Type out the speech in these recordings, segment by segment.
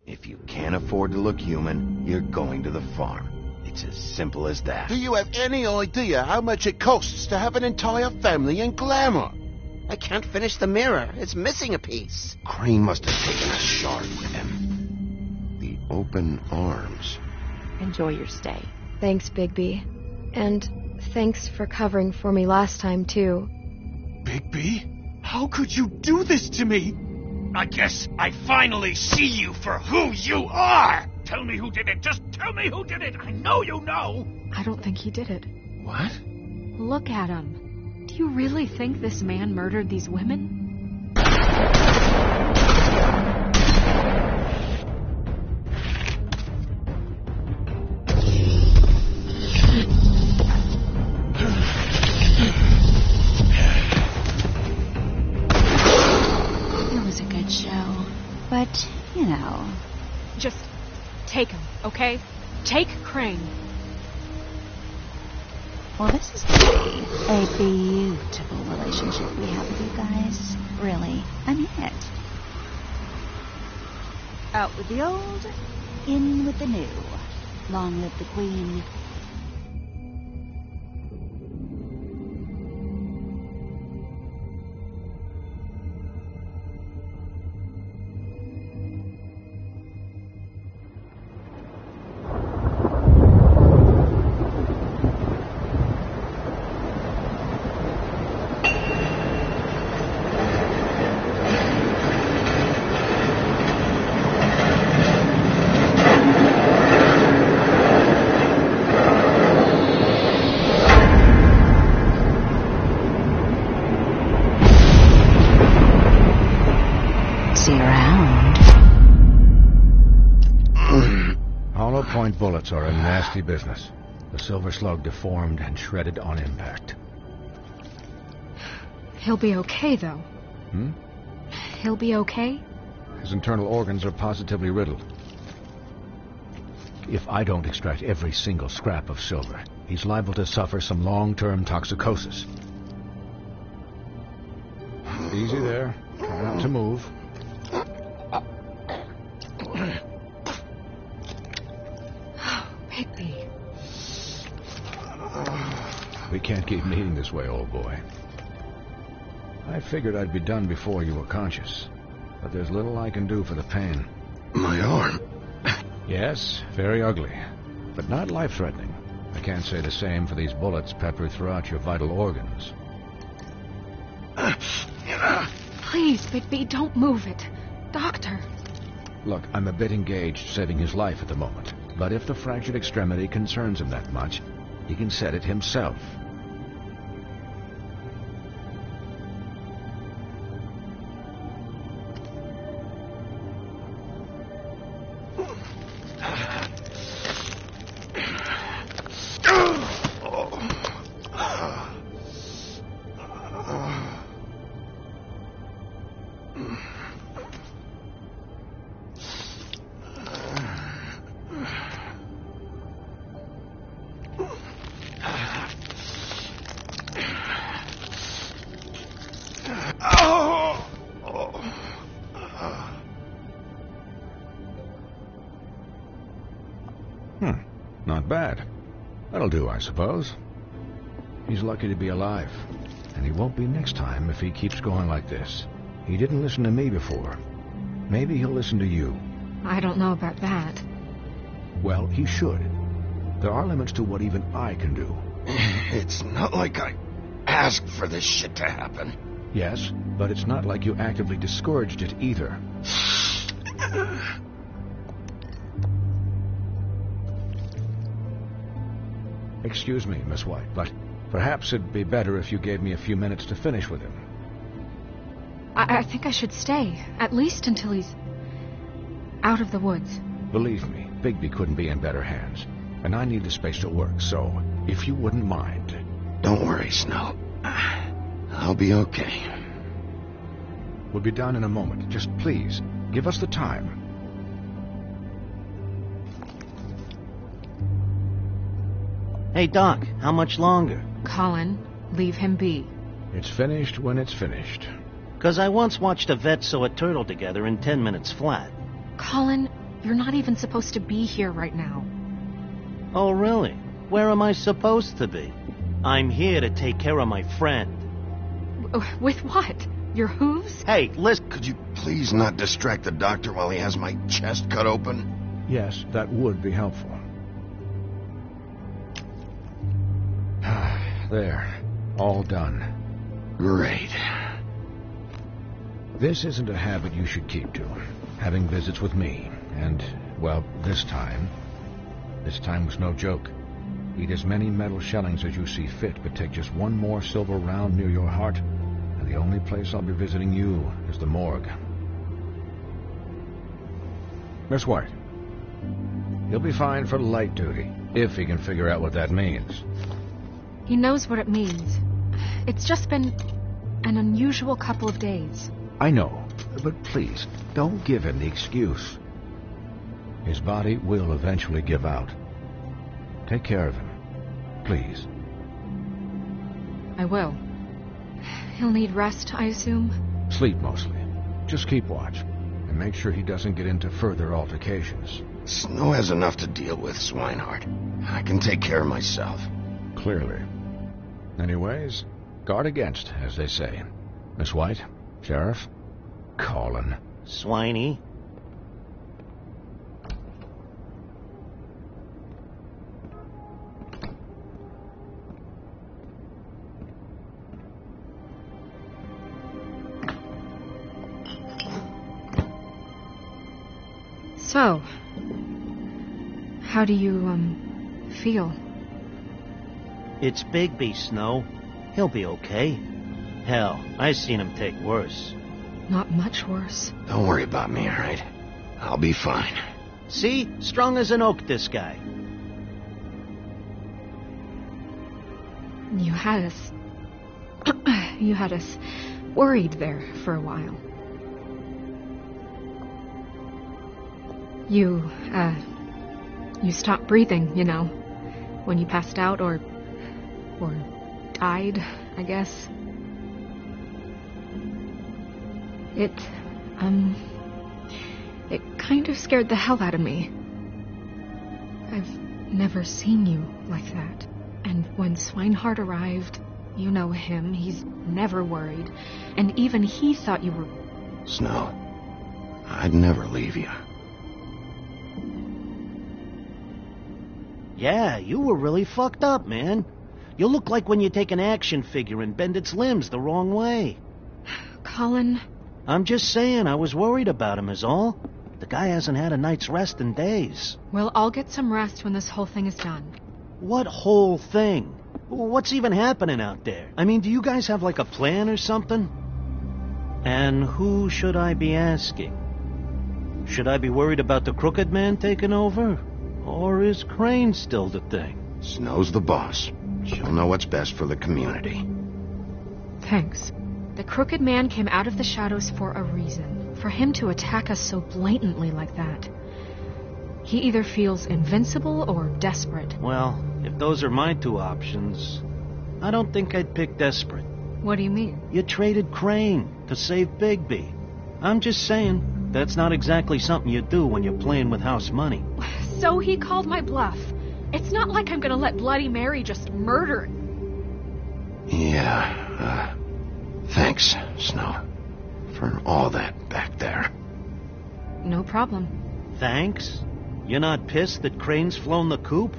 If you can't afford to look human, you're going to the farm. It's as simple as that. Do you have any idea how much it costs to have an entire family in glamour? I can't finish the mirror. It's missing a piece. Crane must have taken a shard with him. The open arms. Enjoy your stay. Thanks, Bigby. And thanks for covering for me last time, too. Bigby? How could you do this to me? I guess I finally see you for who you are! Tell me who did it! Just tell me who did it! I know you know! I don't think he did it. What? Look at him. Do you really think this man murdered these women? It was a good show. But, you know... Just take him, okay? Take Crane. Well, this is going to be a beautiful relationship we have with you guys. Really. I mean it. Out with the old, in with the new. Long live the Queen. Hollow-point bullets are a nasty business. The silver slug deformed and shredded on impact. He'll be okay, though. He'll be okay? His internal organs are positively riddled. If I don't extract every single scrap of silver, he's liable to suffer some long-term toxicosis. Easy there. Try not to move. Bigby. We can't keep meeting this way, old boy. I figured I'd be done before you were conscious, but there's little I can do for the pain. My arm. Yes, very ugly, but not life-threatening. I can't say the same for these bullets peppered throughout your vital organs. Please, Bigby, don't move it. Doctor. Look, I'm a bit engaged saving his life at the moment, but if the fractured extremity concerns him that much, he can set it himself. Not bad. That'll do, I suppose. He's lucky to be alive, and he won't be next time if he keeps going like this. He didn't listen to me before. Maybe he'll listen to you. I don't know about that. Well, he should. There are limits to what even I can do. It's not like I asked for this shit to happen. Yes, but it's not like you actively discouraged it either. Excuse me, Miss White, but perhaps it'd be better if you gave me a few minutes to finish with him. I think I should stay, at least until he's out of the woods. Believe me, Bigby couldn't be in better hands, and I need the space to work, so if you wouldn't mind... Don't worry, Snow. I'll be okay. We'll be done in a moment. Just please, give us the time. Hey, Doc, how much longer? Colin, leave him be. It's finished when it's finished. 'Cause I once watched a vet sew a turtle together in 10 minutes flat. Colin, You're not even supposed to be here right now. Oh, really? Where am I supposed to be? I'm here to take care of my friend. With what? Your hooves? Hey, listen. Could you please not distract the doctor while he has my chest cut open? Yes, that would be helpful. There. All done. Great. This isn't a habit you should keep to. Having visits with me. And, well, this time was no joke. Eat as many metal shellings as you see fit, but take just one more silver round near your heart, and the only place I'll be visiting you is the morgue. Miss White. He'll be fine for light duty, if he can figure out what that means. He knows what it means. It's just been an unusual couple of days. I know, but please, don't give him the excuse. His body will eventually give out. Take care of him, please. I will. He'll need rest, I assume? Sleep mostly. Just keep watch, and make sure he doesn't get into further altercations. Snow has enough to deal with, Swinehart. I can take care of myself. Clearly. Anyways, guard against, as they say. Miss White, Sheriff, Colin. Swiney. So, how do you, feel? It's Bigby, Snow. He'll be okay. Hell, I've seen him take worse. Not much worse. Don't worry about me, all right? I'll be fine. See? Strong as an oak, this guy. You had us... you had us worried there for a while. You stopped breathing, you know, when you passed out or died, I guess. It kind of scared the hell out of me. I've never seen you like that. And when Swinehart arrived, you know him, he's never worried. And even he thought you were... Snow, I'd never leave you. Yeah, you were really fucked up, man. You look like when you take an action figure and bend its limbs the wrong way. Colin... I'm just saying, I was worried about him is all. The guy hasn't had a night's rest in days. We'll all get some rest when this whole thing is done. What whole thing? What's even happening out there? I mean, do you guys have like a plan or something? And who should I be asking? Should I be worried about the Crooked Man taking over? Or is Crane still the thing? Snow's the boss. She'll know what's best for the community. Thanks. The Crooked Man came out of the shadows for a reason. For him to attack us so blatantly like that. He either feels invincible or desperate. Well, if those are my two options, I don't think I'd pick desperate. What do you mean? You traded Crane to save Bigby. I'm just saying, that's not exactly something you do when you're playing with house money. So he called my bluff. It's not like I'm gonna let Bloody Mary just murder... Yeah, thanks, Snow, for all that back there. No problem. Thanks? You're not pissed that Crane's flown the coop?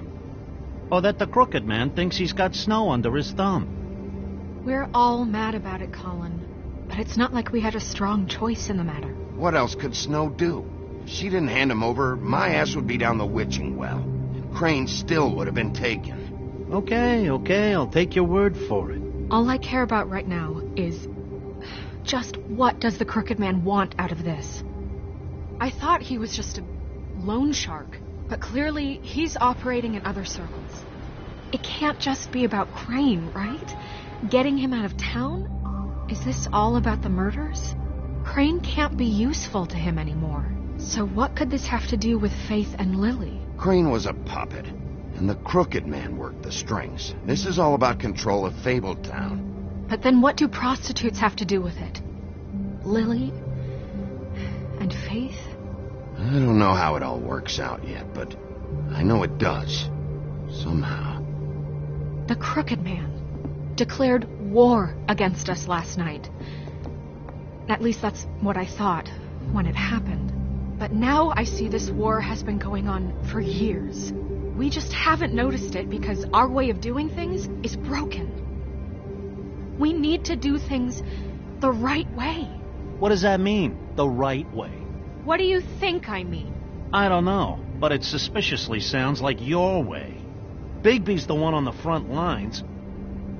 Or that the Crooked Man thinks he's got Snow under his thumb? We're all mad about it, Colin. But it's not like we had a strong choice in the matter. What else could Snow do? If she didn't hand him over, my ass would be down the witching well. And Crane still would have been taken. Okay, I'll take your word for it. All I care about right now is... just what does the Crooked Man want out of this? I thought he was just a loan shark, but clearly he's operating in other circles. It can't just be about Crane, right? Getting him out of town? Is this all about the murders? Crane can't be useful to him anymore. So what could this have to do with Faith and Lily? Crane was a puppet, and the Crooked Man worked the strings. This is all about control of Fabletown. But then what do prostitutes have to do with it? Lily? And Faith? I don't know how it all works out yet, but I know it does. Somehow. The Crooked Man declared war against us last night. At least that's what I thought when it happened. But now I see this war has been going on for years. We just haven't noticed it because our way of doing things is broken. We need to do things the right way. What does that mean, the right way? What do you think I mean? I don't know, but it suspiciously sounds like your way. Bigby's the one on the front lines.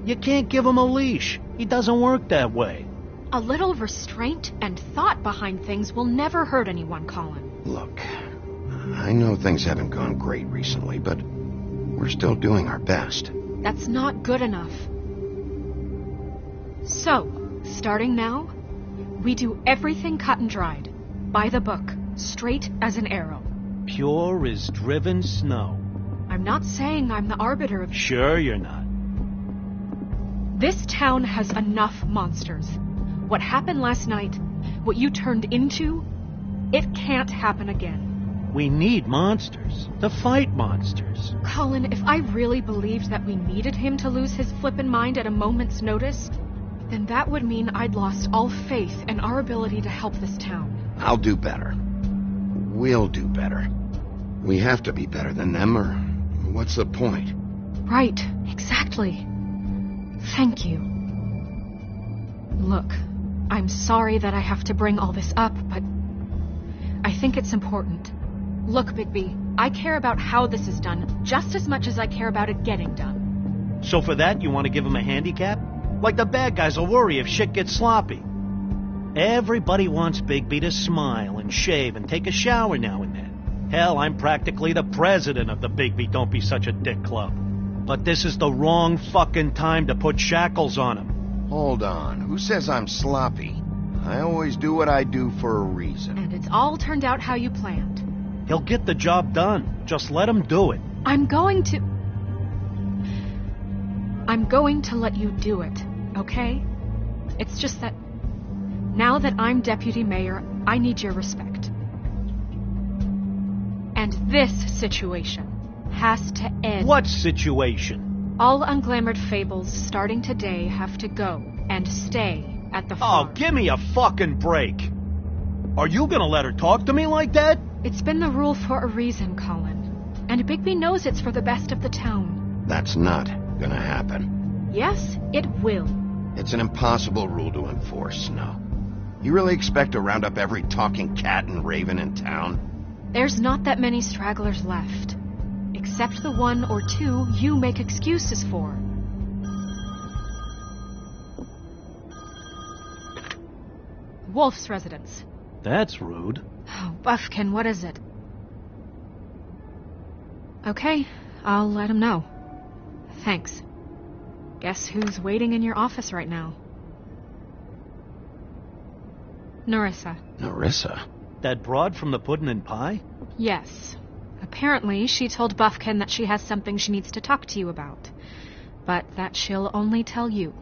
You can't give him a leash. He doesn't work that way. A little restraint and thought behind things will never hurt anyone, Colin. Look, I know things haven't gone great recently, but we're still doing our best. That's not good enough. So, starting now, we do everything cut and dried. By the book, straight as an arrow. Pure as driven snow. I'm not saying I'm the arbiter of... Sure you're not. This town has enough monsters. What happened last night, what you turned into, it can't happen again. We need monsters. To fight monsters. Colin, if I really believed that we needed him to lose his flippin' mind at a moment's notice, then that would mean I'd lost all faith in our ability to help this town. I'll do better. We'll do better. We have to be better than them, or what's the point? Right, exactly. Thank you. Look, I'm sorry that I have to bring all this up, but I think it's important. Look, Bigby, I care about how this is done just as much as I care about it getting done. So for that, you want to give him a handicap? Like the bad guys will worry if shit gets sloppy. Everybody wants Bigby to smile and shave and take a shower now and then. Hell, I'm practically the president of the Bigby Don't Be Such a Dick Club. But this is the wrong fucking time to put shackles on him. Hold on. Who says I'm sloppy? I always do what I do for a reason. And it's all turned out how you planned. He'll get the job done. Just let him do it. I'm going to let you do it, okay? It's just that now that I'm deputy mayor, I need your respect. And this situation has to end. What situation? All unglamored fables starting today have to go and stay at the farm. Oh, give me a fucking break. Are you gonna let her talk to me like that? It's been the rule for a reason, Colin. And Bigby knows it's for the best of the town. That's not gonna happen. Yes, it will. It's an impossible rule to enforce, Snow. You really expect to round up every talking cat and raven in town? There's not that many stragglers left. Except the one or two you make excuses for. Wolf's residence. That's rude. Oh, Buffkin, what is it? Okay, I'll let him know. Thanks. Guess who's waiting in your office right now? Nerissa. Nerissa? That broad from the puddin' and pie? Yes. Apparently, she told Buffkin that she has something she needs to talk to you about. But that she'll only tell you.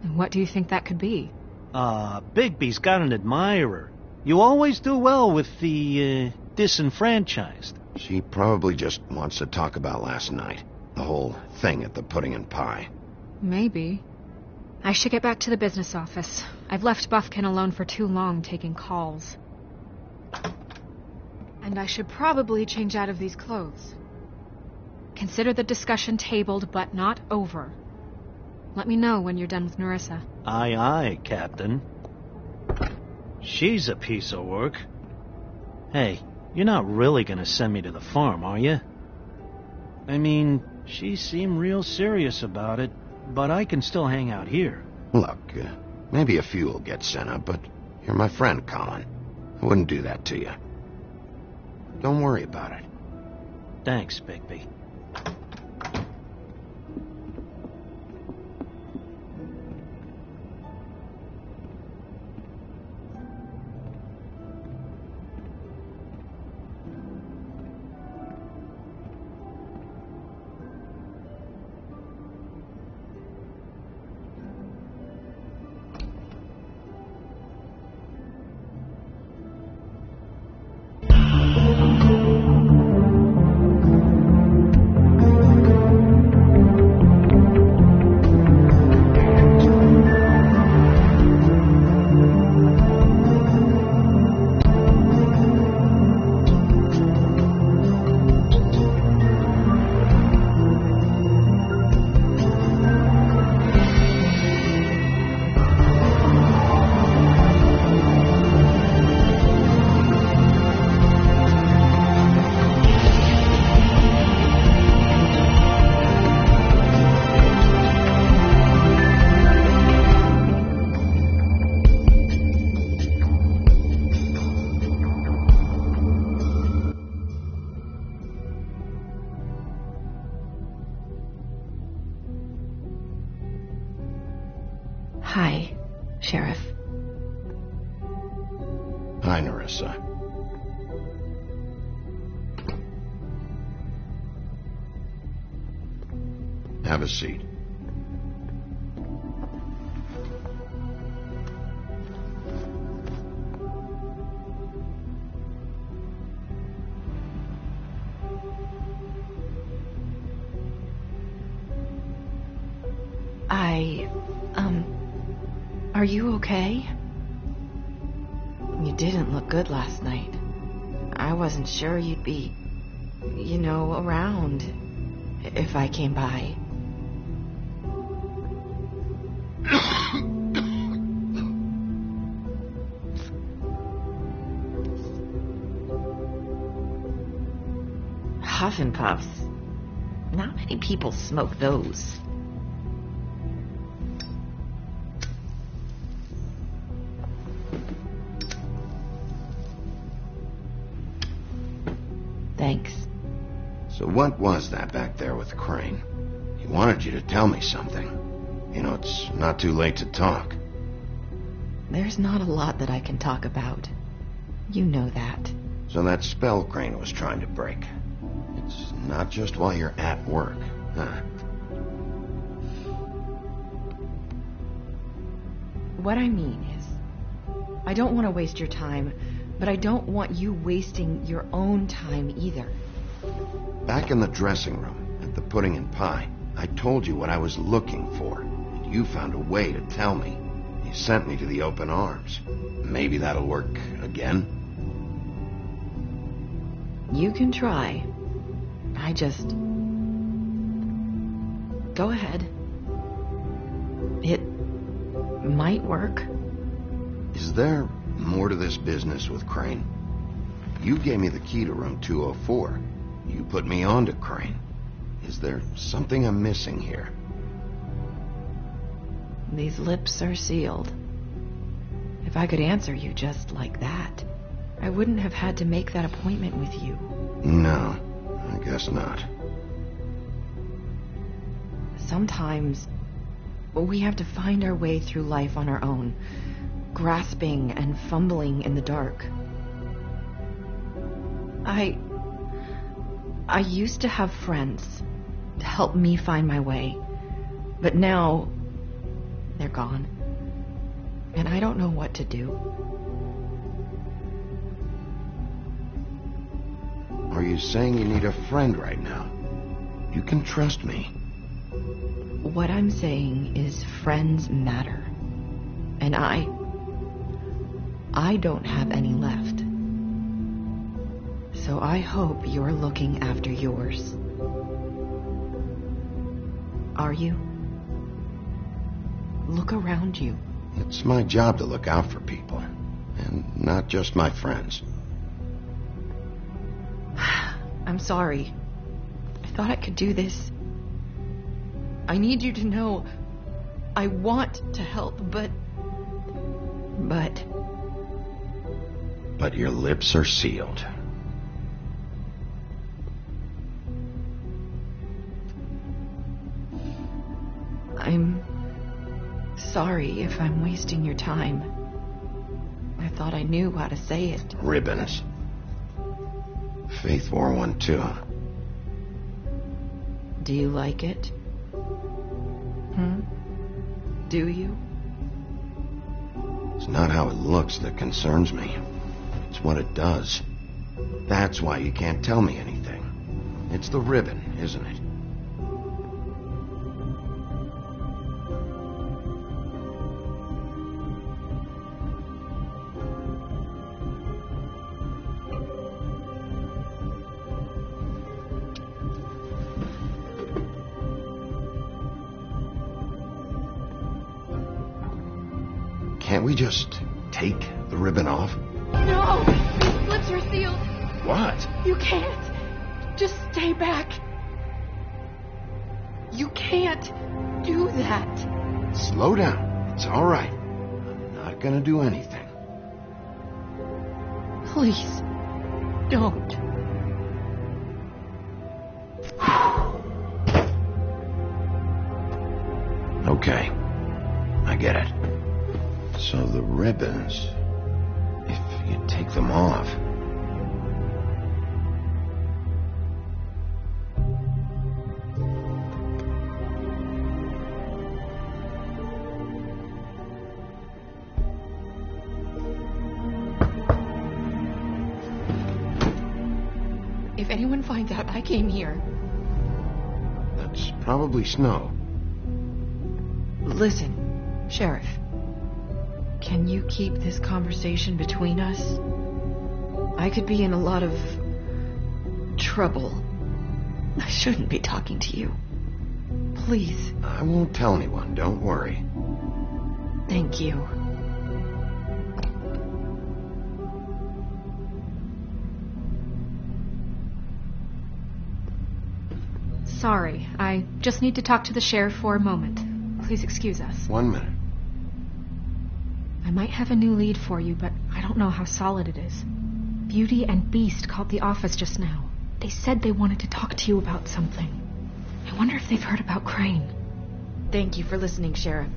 And what do you think that could be? Bigby's got an admirer. You always do well with the, disenfranchised. She probably just wants to talk about last night. The whole thing at the pudding and pie. Maybe. I should get back to the business office. I've left Buffkin alone for too long taking calls. And I should probably change out of these clothes. Consider the discussion tabled, but not over. Let me know when you're done with Nerissa. Aye, aye, Captain. She's a piece of work. Hey, you're not really gonna send me to the farm, are you? I mean, she seemed real serious about it, but I can still hang out here. Look, maybe a few will get sent up, but you're my friend, Colin. I wouldn't do that to you. Don't worry about it. Thanks, Bigby. Hi, Sheriff. Hi, Nerissa. Have a seat. Are you okay? You didn't look good last night. I wasn't sure you'd be, around if I came by. Huff and puffs. Not many people smoke those. Thanks. So what was that back there with Crane? He wanted you to tell me something. You know, it's not too late to talk. There's not a lot that I can talk about. You know that. So that spell Crane was trying to break. It's not just while you're at work, huh? What I mean is, I don't want to waste your time, but I don't want you wasting your own time either. Back in the dressing room, at the pudding and pie, I told you what I was looking for, and you found a way to tell me. You sent me to the open arms. Maybe that'll work again? You can try. Go ahead. It might work. Is there more to this business with Crane? You gave me the key to room 204. You put me on to Crane. Is there something I'm missing here? These lips are sealed. If I could answer you just like that, I wouldn't have had to make that appointment with you. No, I guess not. Sometimes we have to find our way through life on our own, grasping and fumbling in the dark. I used to have friends to help me find my way, but now they're gone, and I don't know what to do. Are you saying you need a friend right now? You can trust me. What I'm saying is friends matter, and I don't have any left. So I hope you're looking after yours. Are you? Look around you. It's my job to look out for people, and not just my friends. I'm sorry. I thought I could do this. I need you to know I want to help, but But your lips are sealed. I'm sorry if I'm wasting your time. I thought I knew how to say it. Ribbons. Faith 412. Do you like it? Do you? It's not how it looks that concerns me. It's what it does. That's why you can't tell me anything. It's the ribbon, isn't it? Can't we just take the ribbon off? No! These lips are sealed. What? You can't. Just stay back. You can't do that. Slow down. It's all right. I'm not gonna do anything. Please, don't. Okay. I I get it. So the ribbons, if you take them off... If anyone finds out I came here... That's probably snow. Listen, Sheriff. Can you keep this conversation between us? I could be in a lot of trouble. I shouldn't be talking to you. Please. I won't tell anyone, don't worry. Thank you. Sorry, I just need to talk to the sheriff for a moment. Please excuse us. 1 minute. I might have a new lead for you, but I don't know how solid it is. Beauty and Beast called the office just now. They said they wanted to talk to you about something. I wonder if they've heard about Crane. Thank you for listening, Sheriff.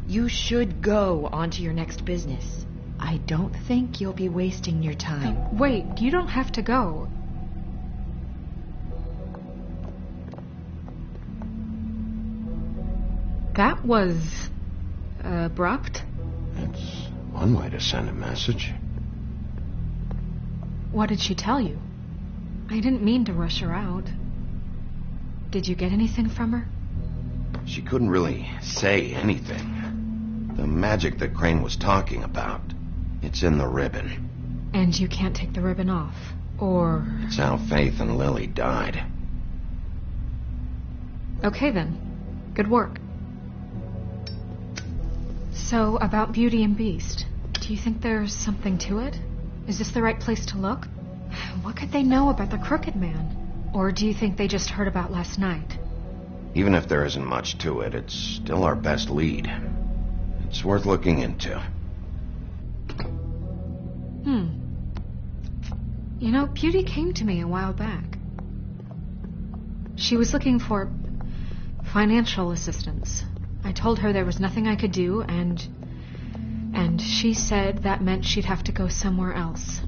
You should go on to your next business. I don't think you'll be wasting your time. Wait, you don't have to go. That was... abrupt. That's one way to send a message. What did she tell you? I didn't mean to rush her out. Did you get anything from her? She couldn't really say anything. The magic that Crane was talking about, it's in the ribbon. And you can't take the ribbon off, or... It's how Faith and Lily died. Okay then. Good work. So, about Beauty and Beast, do you think there's something to it? Is this the right place to look? What could they know about the Crooked Man? Or do you think they just heard about last night? Even if there isn't much to it, it's still our best lead. It's worth looking into. You know, Beauty came to me a while back. She was looking for financial assistance. I told her there was nothing I could do, and she said that meant she'd have to go somewhere else.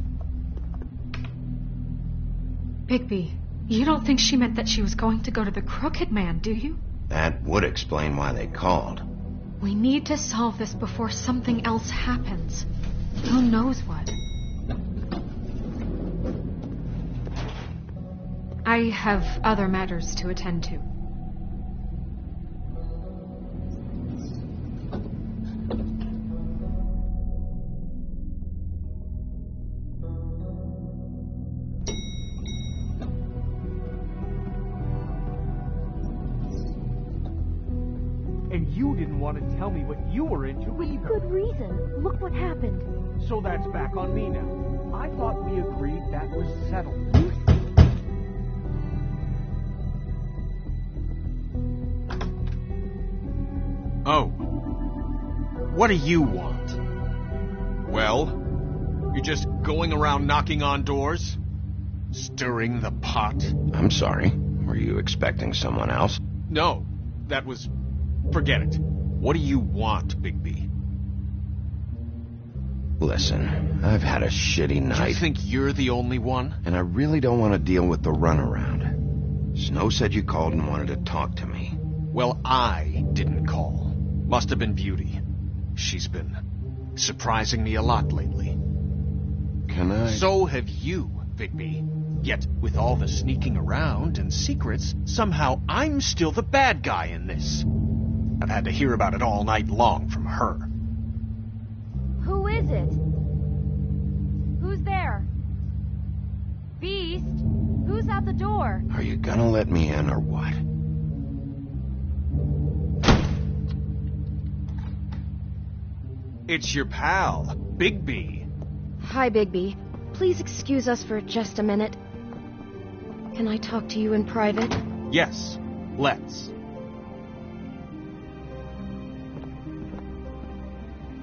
Bigby, you don't think she meant that she was going to go to the Crooked Man, do you? That would explain why they called. We need to solve this before something else happens. Who knows what? I have other matters to attend to. And you didn't want to tell me what you were into either. Good reason. Look what happened. So that's back on me now. I thought we agreed that was settled. Oh. What do you want? Well, you're just going around knocking on doors? Stirring the pot? I'm sorry. Were you expecting someone else? No, that was... Forget it. What do you want, Bigby? Listen, I've had a shitty night. You think you're the only one? And I really don't want to deal with the runaround. Snow said you called and wanted to talk to me. Well, I didn't call. Must have been Beauty. She's been surprising me a lot lately. Can I... So have you, Bigby. Yet, with all the sneaking around and secrets, somehow I'm still the bad guy in this. I've had to hear about it all night long from her. Who is it? Who's there? Beast? Who's at the door? Are you gonna let me in or what? It's your pal, Bigby. Hi, Bigby. Please excuse us for just a minute. Can I talk to you in private? Yes, let's.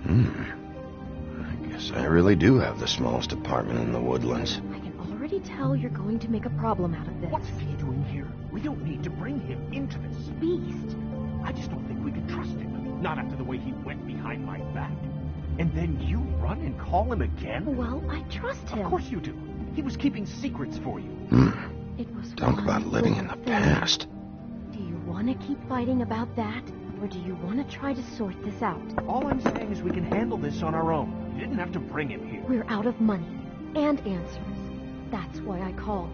I guess I really do have the smallest apartment in the woodlands. I can already tell you're going to make a problem out of this. What's he doing here? We don't need to bring him into this. Beast? I just don't think we can trust him. Not after the way he went behind my back. And then you run and call him again? Well, I trust him. Of course you do. He was keeping secrets for you. It was Talk about living in the past. Do you want to keep fighting about that? Or do you want to try to sort this out? All I'm saying is we can handle this on our own. You didn't have to bring him here. We're out of money and answers. That's why I called.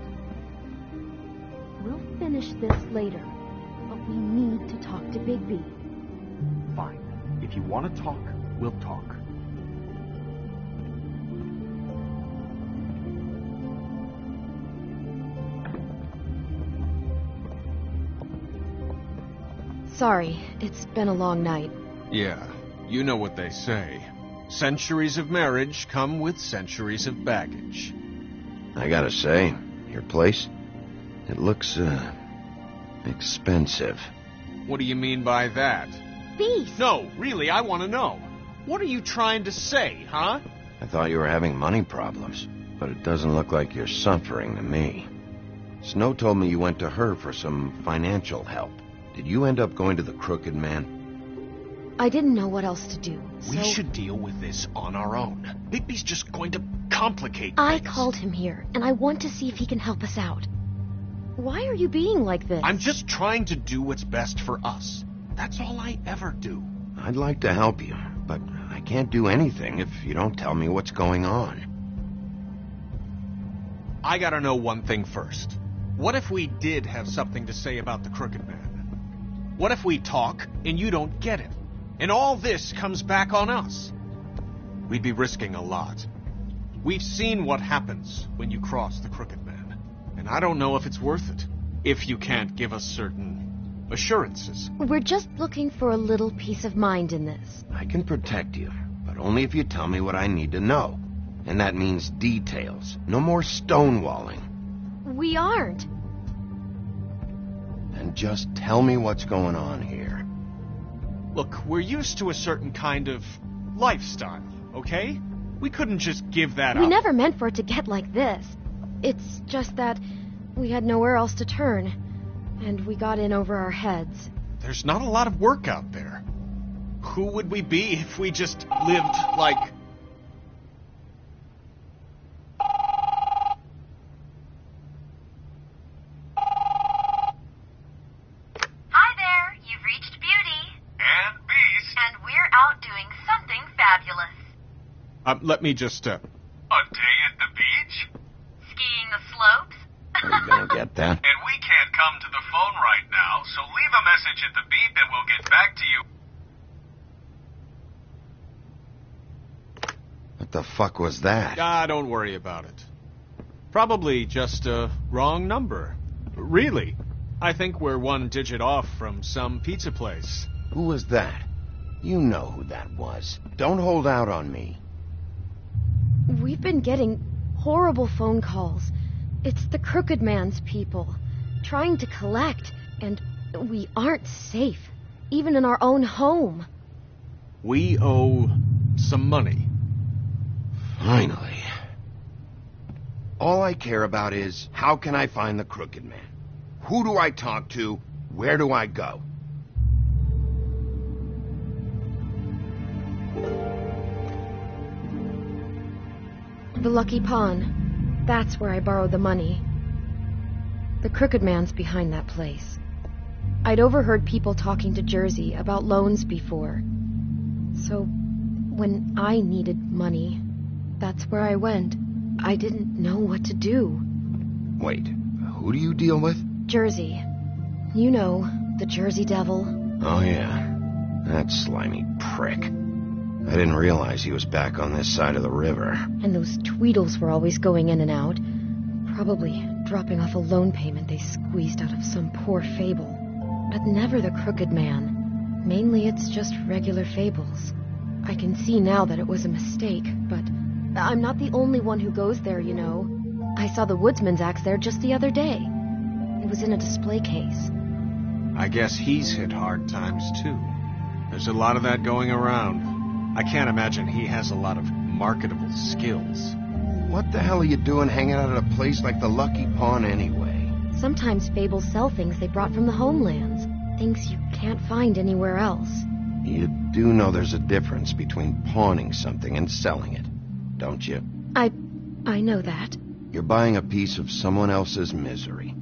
We'll finish this later, but we need to talk to Bigby. Fine. If you want to talk, we'll talk. Sorry, it's been a long night. Yeah, you know what they say. Centuries of marriage come with centuries of baggage. I gotta say, your place, it looks, expensive. What do you mean by that? Beast! No, really, I want to know. What are you trying to say, huh? I thought you were having money problems, but it doesn't look like you're suffering to me. Snow told me you went to her for some financial help. Did you end up going to the Crooked Man? I didn't know what else to do, We so should deal with this on our own. Bigby's just going to complicate I things. called him here, and I want to see if he can help us out. Why are you being like this? I'm just trying to do what's best for us. That's all I ever do. I'd like to help you, but I can't do anything if you don't tell me what's going on. I gotta know one thing first. What if we did have something to say about the Crooked Man? What if we talk and you don't get it? And all this comes back on us? We'd be risking a lot. We've seen what happens when you cross the Crooked Man. And I don't know if it's worth it. If you can't give us certain assurances. We're just looking for a little peace of mind in this. I can protect you, but only if you tell me what I need to know. And that means details. No more stonewalling. We aren't. And just tell me what's going on here. Look, we're used to a certain kind of lifestyle, okay? We couldn't just give that We up. never meant for it to get like this. It's just that we had nowhere else to turn, and we got in over our heads. There's not a lot of work out there. Who would we be if we just lived like... Hi there, you've reached Beauty. And Beast. And we're out doing something fabulous. let me just, A day at the beach? Skiing the slopes? Are you gonna get that? And we can't come to the phone right now, so leave a message at the beep and we'll get back to you. What the fuck was that? don't worry about it. Probably just a wrong number. Really. I think we're one digit off from some pizza place. Who was that? You know who that was. Don't hold out on me. We've been getting horrible phone calls. It's the Crooked Man's people, trying to collect, and we aren't safe, even in our own home. We owe some money. Finally. All I care about is, how can I find the Crooked Man? Who do I talk to? Where do I go? The Lucky Pawn. That's where I borrowed the money. The Crooked Man's behind that place. I'd overheard people talking to Jersey about loans before. So, when I needed money, that's where I went. I didn't know what to do. Wait, who do you deal with? Jersey. You know, the Jersey Devil. Oh, yeah. That slimy prick. I didn't realize he was back on this side of the river. And those Tweedles were always going in and out. Probably dropping off a loan payment they squeezed out of some poor fable. But never the Crooked Man. Mainly it's just regular fables. I can see now that it was a mistake, but I'm not the only one who goes there, you know. I saw the Woodsman's axe there just the other day. It was in a display case. I guess he's hit hard times, too. There's a lot of that going around. I can't imagine he has a lot of marketable skills. What the hell are you doing hanging out at a place like the Lucky Pawn anyway? Sometimes fables sell things they brought from the homelands. Things you can't find anywhere else. You do know there's a difference between pawning something and selling it, don't you? I know that. You're buying a piece of someone else's misery.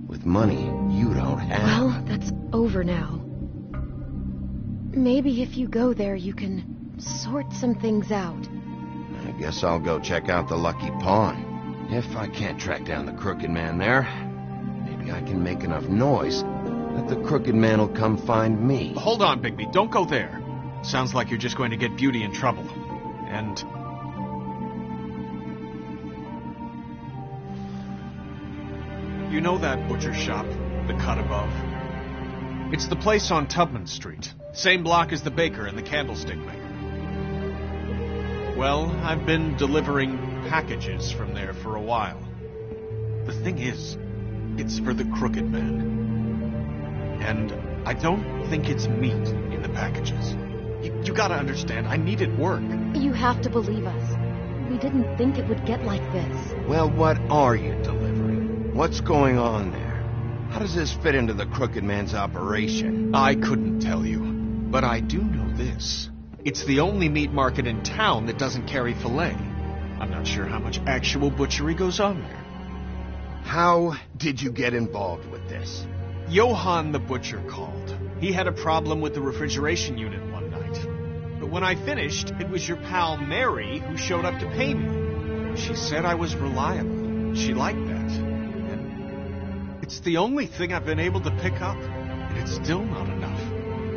With money you don't have. Well, that's over now. Maybe if you go there, you can sort some things out. I guess I'll go check out the Lucky Pawn. If I can't track down the Crooked Man there, maybe I can make enough noise that the Crooked Man will come find me. Hold on, Bigby. Don't go there. Sounds like you're just going to get Beauty in trouble. And... you know that butcher shop, the cut above? It's the place on Tubman Street. Same block as the baker and the candlestick maker. Well, I've been delivering packages from there for a while. The thing is, it's for the Crooked Man. And I don't think it's meat in the packages. You gotta understand, I needed work. You have to believe us. We didn't think it would get like this. Well, what are you delivering? What's going on there? How does this fit into the Crooked Man's operation? I couldn't tell you, but I do know this. It's the only meat market in town that doesn't carry filet. I'm not sure how much actual butchery goes on there. How did you get involved with this? Johann the butcher called. He had a problem with the refrigeration unit one night. But when I finished, it was your pal Mary who showed up to pay me. She said I was reliable. She liked that. And it's the only thing I've been able to pick up, and it's still not enough.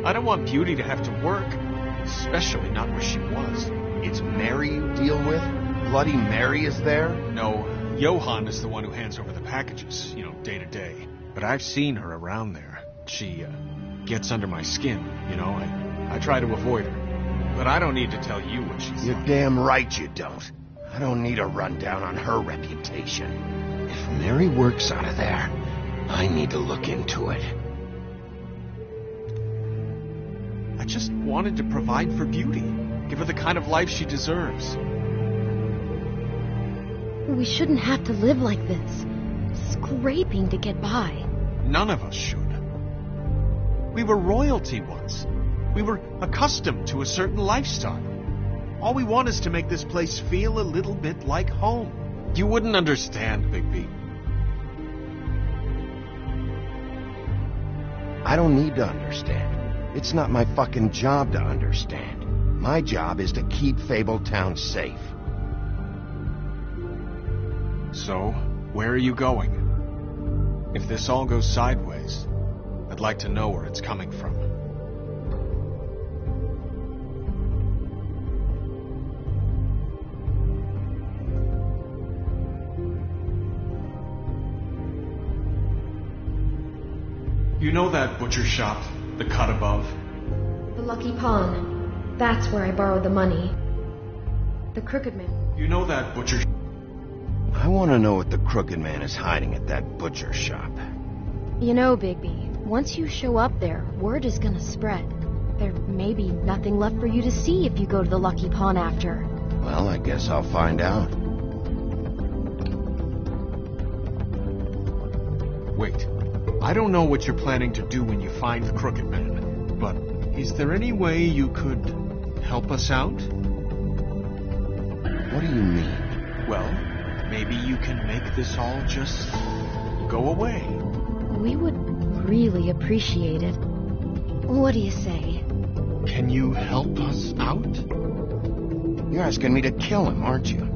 I don't want Beauty to have to work, especially not where she was. It's Mary you deal with? Bloody Mary is there? No, Johann is the one who hands over the packages, day to day. But I've seen her around there. She, gets under my skin, I try to avoid her. But I don't need to tell you what she's You're like. damn right you don't. I don't need a rundown on her reputation. If Mary works out of there, I need to look into it. I just wanted to provide for Beauty. Give her the kind of life she deserves. We shouldn't have to live like this, scraping to get by. None of us should. We were royalty once. We were accustomed to a certain lifestyle. All we want is to make this place feel a little bit like home. You wouldn't understand, Bigby. I don't need to understand. It's not my fucking job to understand. My job is to keep Fabletown safe. So, where are you going? If this all goes sideways, I'd like to know where it's coming from. You know that butcher shop, the cut above? The Lucky Pawn. That's where I borrowed the money. The Crooked Man. You know that butcher... I want to know what the Crooked Man is hiding at that butcher shop. You know, Bigby, once you show up there, word is gonna spread. There may be nothing left for you to see if you go to the Lucky Pawn after. Well, I guess I'll find out. Wait. I don't know what you're planning to do when you find the Crooked Man, but is there any way you could help us out? What do you mean? Well, maybe you can make this all just go away. We would really appreciate it. What do you say? Can you help us out? You're asking me to kill him, aren't you?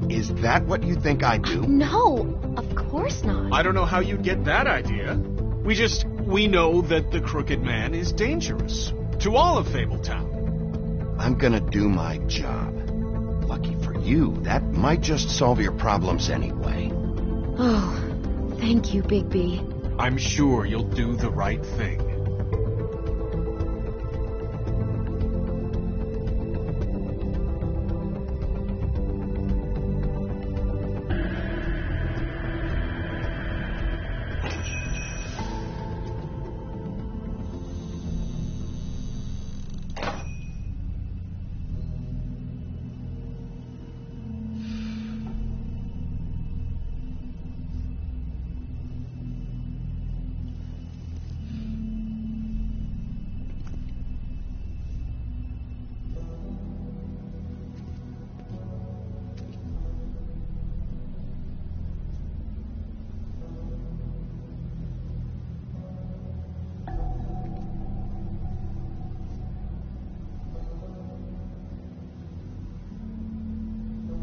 Is that what you think I do? No, of course not. I don't know how you'd get that idea. We know that the Crooked Man is dangerous. To all of Fabletown. I'm gonna do my job. Lucky for you, that might just solve your problems anyway. Oh, thank you, Bigby. I'm sure you'll do the right thing.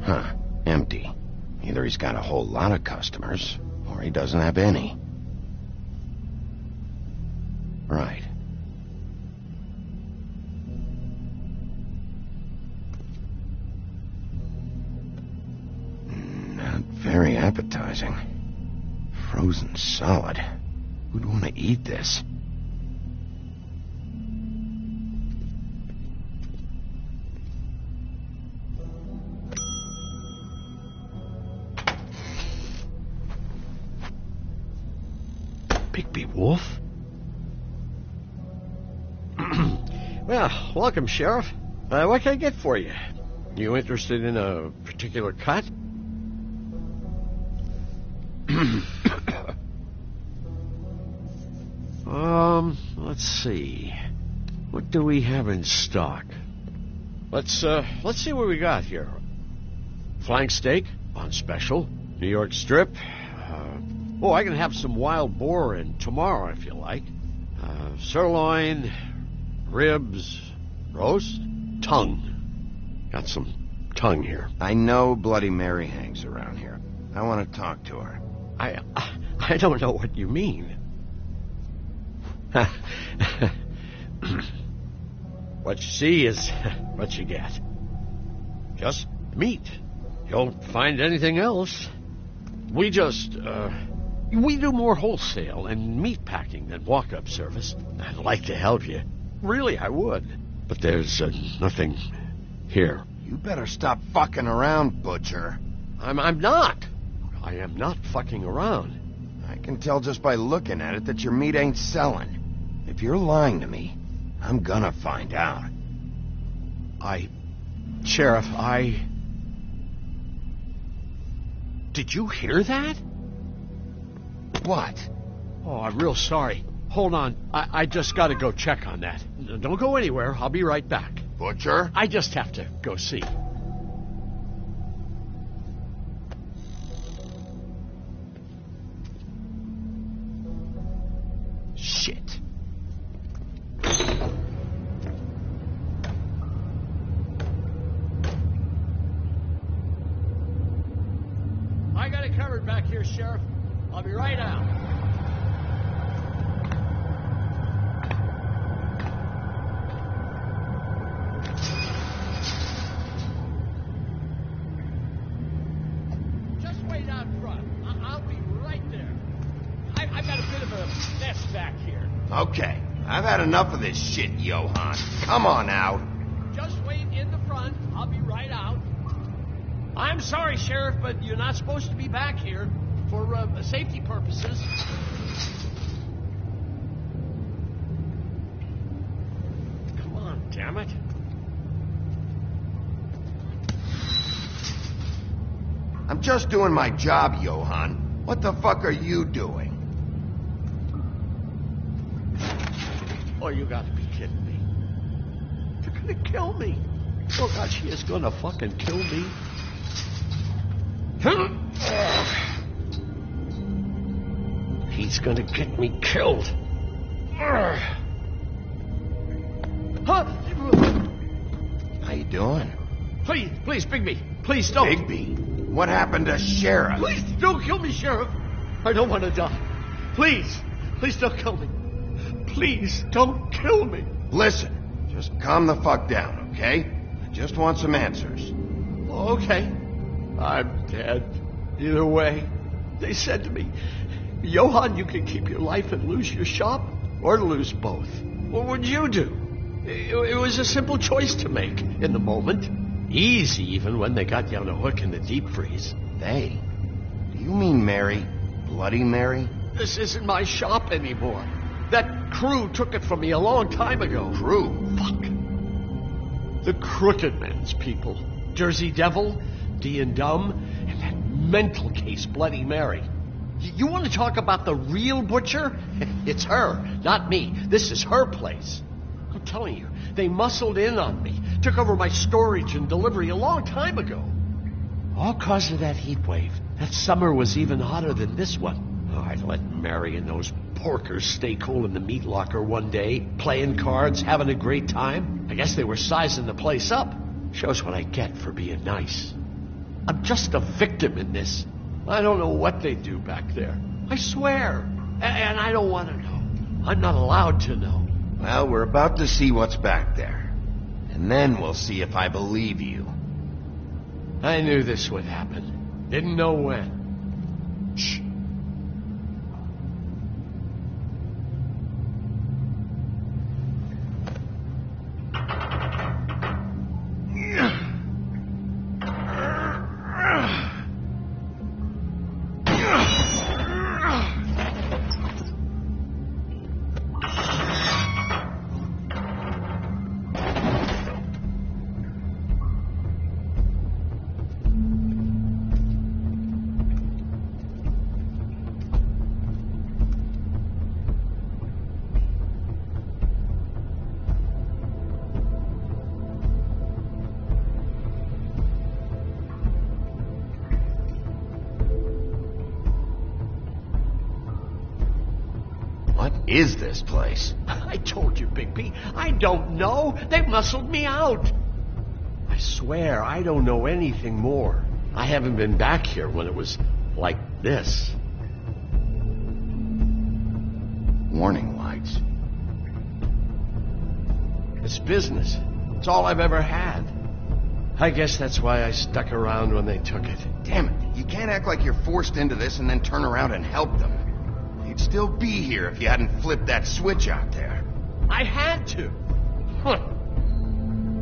Huh. Empty. Either he's got a whole lot of customers, or he doesn't have any. Right. Not very appetizing. Frozen solid. Who'd want to eat this? Bigby Wolf? Well, welcome, Sheriff. What can I get for you? You interested in a particular cut? Let's see. What do we have in stock? Let's see what we got here. Flank steak on special. New York strip. I can have some wild boar in tomorrow if you like. Sirloin, ribs, roast, tongue. Got some tongue here. I know Bloody Mary hangs around here. I want to talk to her. I don't know what you mean. What you see is what you get. Just meat. You don't find anything else. We do more wholesale and meat packing than walk-up service. I'd like to help you. Really, I would. But there's nothing here. You better stop fucking around, Butcher. I'm not. I am not fucking around. I can tell just by looking at it that your meat ain't selling. If you're lying to me, I'm gonna find out. Sheriff, Did you hear that? What? Oh, I'm real sorry. Hold on. I just gotta go check on that. Don't go anywhere. I'll be right back. Butcher? I just have to go see. Shit. I got it covered back here, Sheriff. I'll be right out. Just wait out front. I'll be right there. I've got a bit of a mess back here. Okay, I've had enough of this shit, Johann. Come on out. Just wait in the front. I'll be right out. I'm sorry, Sheriff, but you're not supposed to be back here for safety purposes. Come on, damn it. I'm just doing my job, Johann. What the fuck are you doing? Oh, you gotta be kidding me. You're gonna kill me. Oh, God, she is gonna fucking kill me. He's gonna get me killed. How you doing? Please, Bigby. Please don't. Bigby? What happened to Sheriff? Please don't kill me, Sheriff. I don't want to die. Please don't kill me. Please don't kill me. Listen, just calm the fuck down, okay? I just want some answers. Okay. I'm dead. Either way, they said to me, Johann, you can keep your life and lose your shop, or lose both. What would you do? It was a simple choice to make in the moment. Easy, even when they got you on a hook in the deep freeze. They? Do you mean Mary? Bloody Mary? This isn't my shop anymore. That crew took it from me a long time ago. Crew? Fuck. The Crooked Men's people. Jersey Devil, D and Dumb, and that mental case, Bloody Mary. You want to talk about the real Butcher? It's her, not me. This is her place. I'm telling you, they muscled in on me, took over my storage and delivery a long time ago. All cause of that heat wave. That summer was even hotter than this one. Oh, I'd let Mary and those porkers stay cool in the meat locker one day, playing cards, having a great time. I guess they were sizing the place up. Shows what I get for being nice. I'm just a victim in this. I don't know what they do back there. I swear. And I don't want to know. I'm not allowed to know. Well, we're about to see what's back there. And then we'll see if I believe you. I knew this would happen. Didn't know when. Shh. What is this place? I told you, Bigby. I don't know. They muscled me out. I swear I don't know anything more. I haven't been back here when it was like this. Warning lights. It's business. It's all I've ever had. I guess that's why I stuck around when they took it. Damn it. You can't act like you're forced into this and then turn around and help them. You'd still be here if you hadn't flipped that switch out there. I had to. Huh.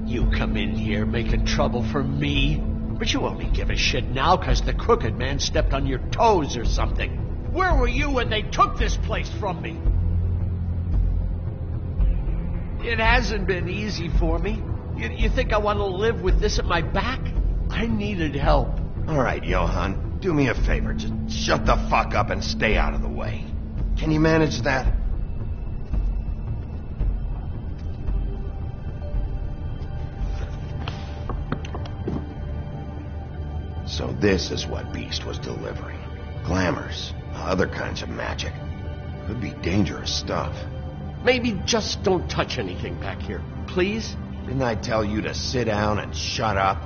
You come in here making trouble for me, but you only give a shit now because the crooked man stepped on your toes or something. Where were you when they took this place from me? It hasn't been easy for me. You think I want to live with this at my back? I needed help. All right, Johan, do me a favor. Just shut the fuck up and stay out of the way. Can you manage that? So this is what Beast was delivering. Glamours, other kinds of magic. Could be dangerous stuff. Maybe just don't touch anything back here, please? Didn't I tell you to sit down and shut up?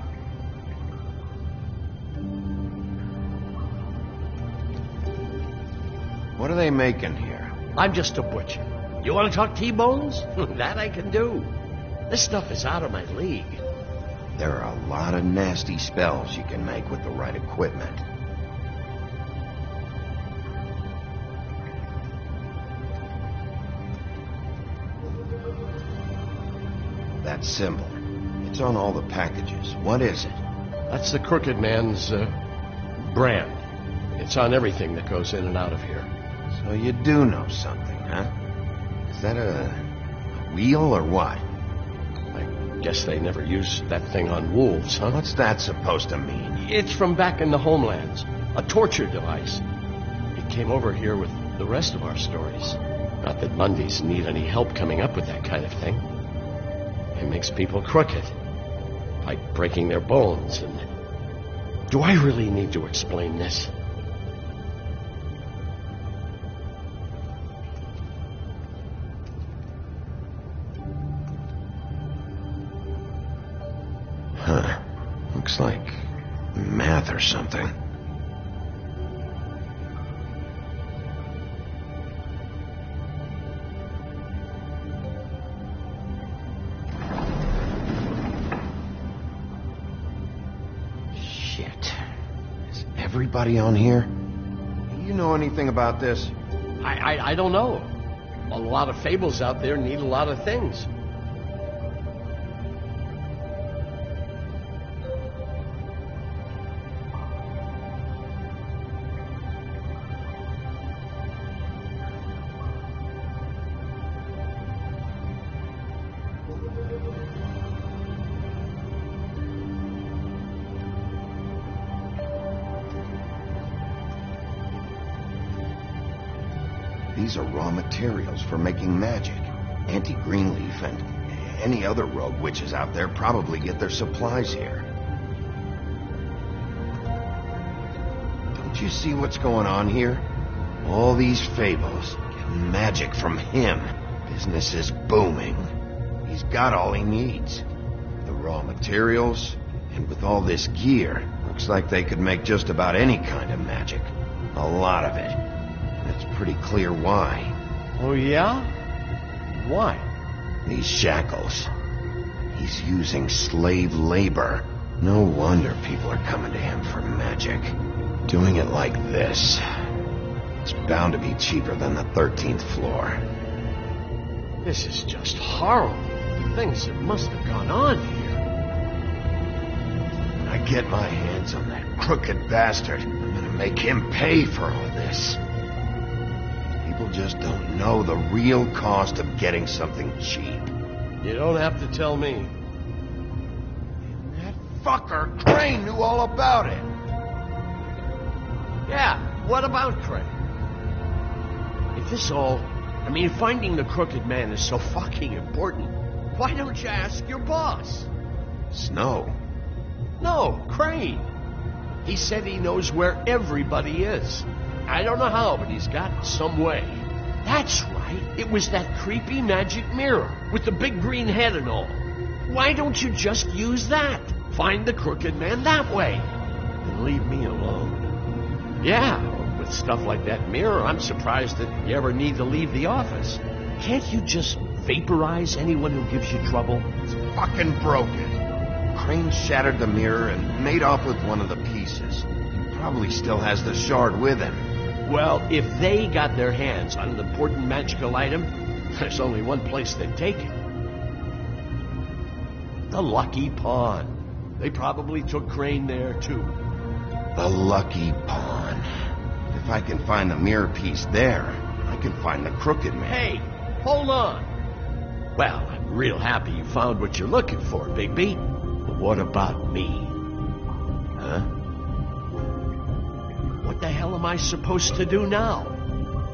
What are they making here? I'm just a butcher. You want to talk T-bones? That I can do. This stuff is out of my league. There are a lot of nasty spells you can make with the right equipment. That symbol. It's on all the packages. What is it? That's the Crooked Man's brand. It's on everything that goes in and out of here. So you do know something, huh? Is that a wheel or what? I guess they never used that thing on wolves, huh? What's that supposed to mean? It's from back in the homelands. A torture device. It came over here with the rest of our stories. Not that Mundies need any help coming up with that kind of thing. It makes people crooked. Like breaking their bones and... Do I really need to explain this? Huh. Looks like math or something. Shit. Is everybody on here? You know anything about this? I don't know. A lot of fables out there need a lot of things. These are raw materials for making magic. Auntie Greenleaf and any other rogue witches out there probably get their supplies here. Don't you see what's going on here? All these fables get magic from him. Business is booming. He's got all he needs. The raw materials, and with all this gear, looks Looks like they could make just about any kind of magic. A lot of it. And it's pretty clear why. Oh, yeah? Why? These shackles. He's using slave labor. No wonder people are coming to him for magic. Doing it like this. It's bound to be cheaper than the 13th floor. This is just horrible. The things that must have gone on here. When I get my hands on that crooked bastard, I'm gonna make him pay for all this. People just don't know the real cost of getting something cheap. You don't have to tell me. That fucker Crane knew all about it. Yeah, what about Crane? If this all... finding the crooked man is so fucking important, why don't you ask your boss? Snow? No, Crane. He said he knows where everybody is. I don't know how, but he's got some way. That's right. It was that creepy magic mirror with the big green head and all. Why don't you just use that? Find the crooked man that way. And leave me alone. Yeah, with stuff like that mirror, I'm surprised that you ever need to leave the office. Can't you just vaporize anyone who gives you trouble? It's fucking broken. Crane shattered the mirror and made off with one of the pieces. He probably still has the shard with him. Well, if they got their hands on an important magical item, there's only one place they'd take it. The Lucky Pawn. They probably took Crane there, too. The Lucky Pawn. If I can find the mirror piece there, I can find the crooked man. Hey, hold on. Well, I'm real happy you found what you're looking for, Bigby. But what about me? Huh? What the hell am I supposed to do now?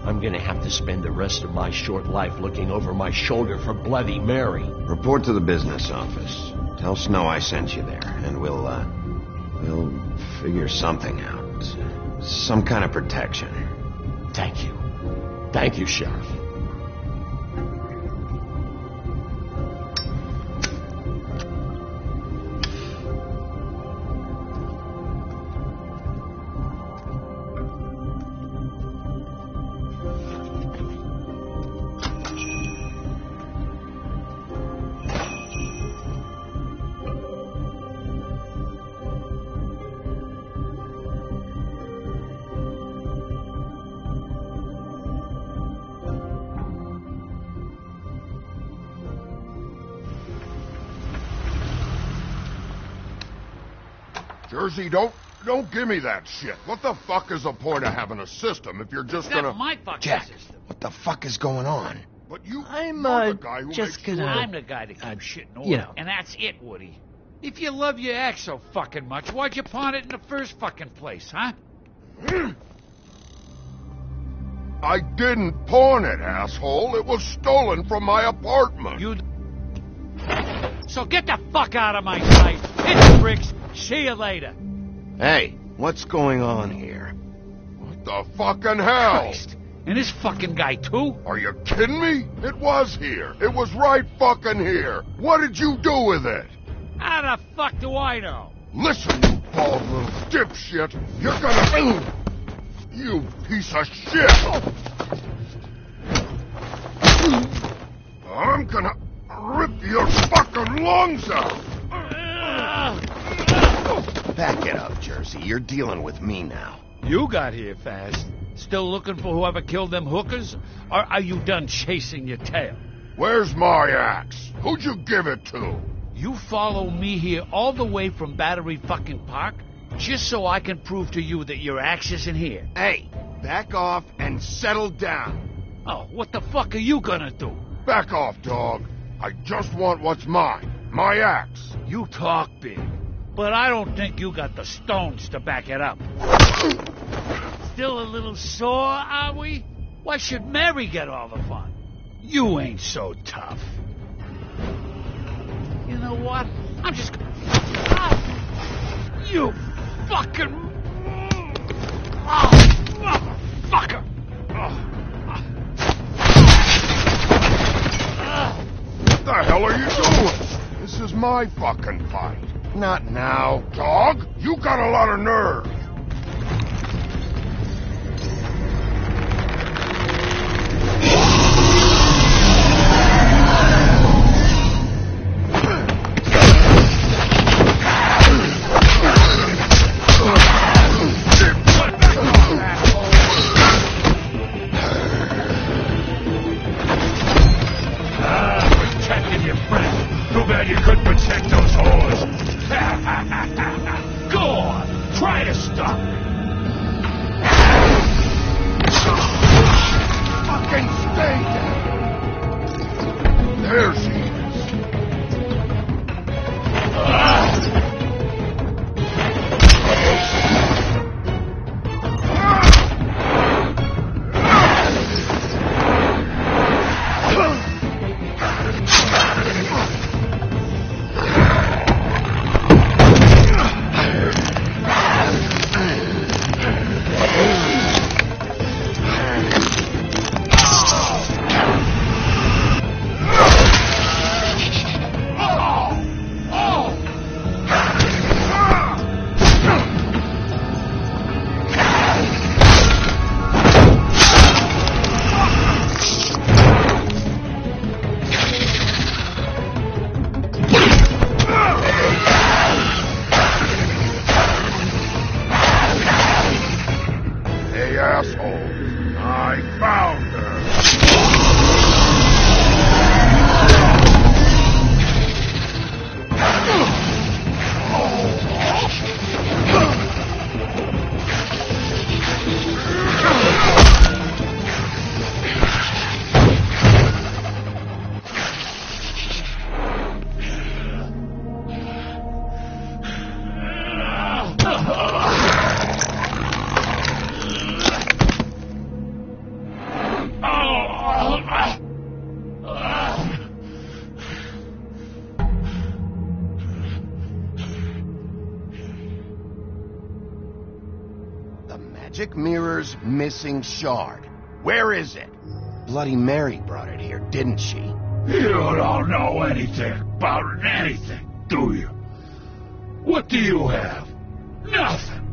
I'm gonna have to spend the rest of my short life looking over my shoulder for Bloody Mary. Report to the business office. Tell Snow I sent you there, and we'll figure something out. Some kind of protection. Thank you. Thank you, Sheriff. Jersey, don't give me that shit. What the fuck is the point of having a system if you're just gonna... That's my fucking Jack, system. what the fuck is going on? But you're the guy who just makes gonna... I'm the guy that keeps shit in order. you know. And that's it, Woody. If you love your ex so fucking much, why'd you pawn it in the first fucking place, huh? I didn't pawn it, asshole. It was stolen from my apartment. So get the fuck out of my sight. Hit the bricks. See you later. Hey, what's going on here? What the fucking hell? Christ. And this fucking guy, too? Are you kidding me? It was here. It was right fucking here. What did you do with it? How the fuck do I know? Listen, you bald little dipshit. You're gonna... You piece of shit. I'm gonna rip your fucking lungs out. Back it up, Jersey. You're dealing with me now. You got here fast. Still looking for whoever killed them hookers? Or are you done chasing your tail? Where's my axe? Who'd you give it to? You follow me here all the way from Battery fucking Park just so I can prove to you that your axe isn't here. Hey, back off and settle down. Oh, what the fuck are you gonna do? Back off, dog. I just want what's mine. My axe. You talk big, but I don't think you got the stones to back it up. Still a little sore, are we? Why should Mary get all the fun? You ain't so tough. You know what? I'm just... You fucking... motherfucker! What the hell are you doing? This is my fucking fight. Not now. Dog, you got a lot of nerve. Protecting your friend. Too bad you couldn't protect those whores. Go on, try to stop me. Fucking stay down. There she is. Magic mirror's missing shard. Where is it? Bloody Mary brought it here, didn't she? You don't know anything about anything, do you? What do you have? Nothing.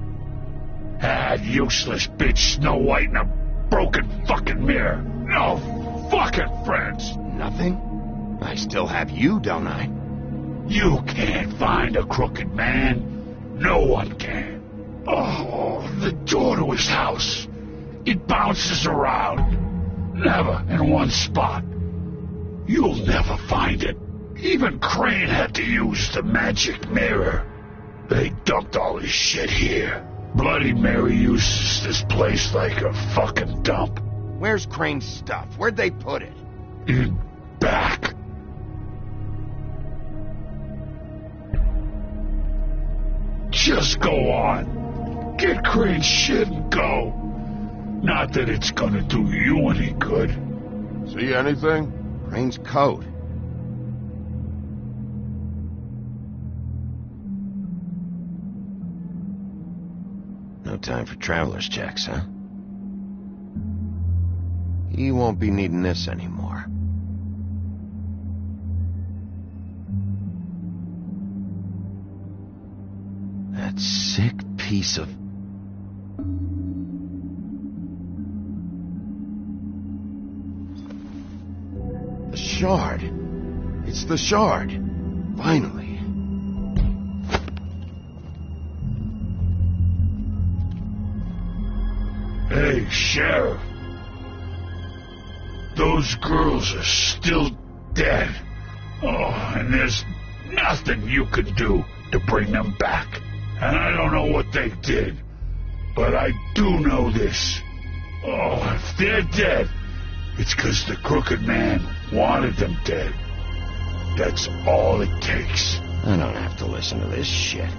Useless bitch Snow White in a broken fucking mirror. No fucking friends. Nothing? I still have you, don't I? You can't find a crooked man. No one can. Oh, the door to his house. It bounces around. Never in one spot. You'll never find it. Even Crane had to use the magic mirror. They dumped all his shit here. Bloody Mary uses this place like a fucking dump. Where's Crane's stuff? Where'd they put it? In back. Just go on. Get Crane's shit and go. Not that it's gonna do you any good. See anything? Crane's coat. No time for traveler's checks, huh? He won't be needing this anymore. That sick piece of... The shard. It's the shard. Finally. Hey, Sheriff. Those girls are still dead. Oh, and there's nothing you can do to bring them back. And I don't know what they did, but I do know this. Oh, if they're dead, it's 'cause the Crooked Man wanted them dead. That's all it takes. I don't have to listen to this shit.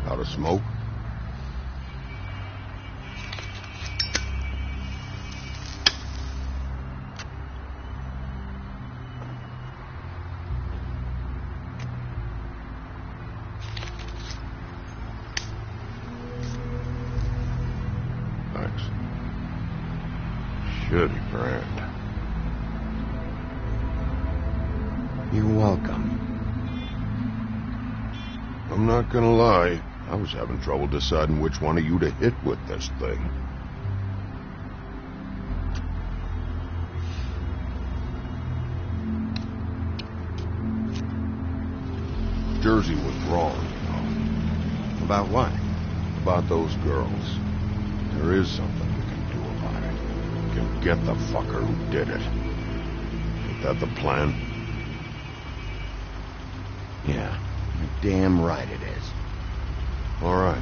Out of smoke? Thanks. Shitty brand. You're welcome. I'm not gonna lie, I was having trouble deciding which one of you to hit with this thing. Jersey was wrong, you know. About what? About those girls. There is something we can do about it. We can get the fucker who did it. Ain't that the plan? Yeah, you're damn right it is. All right,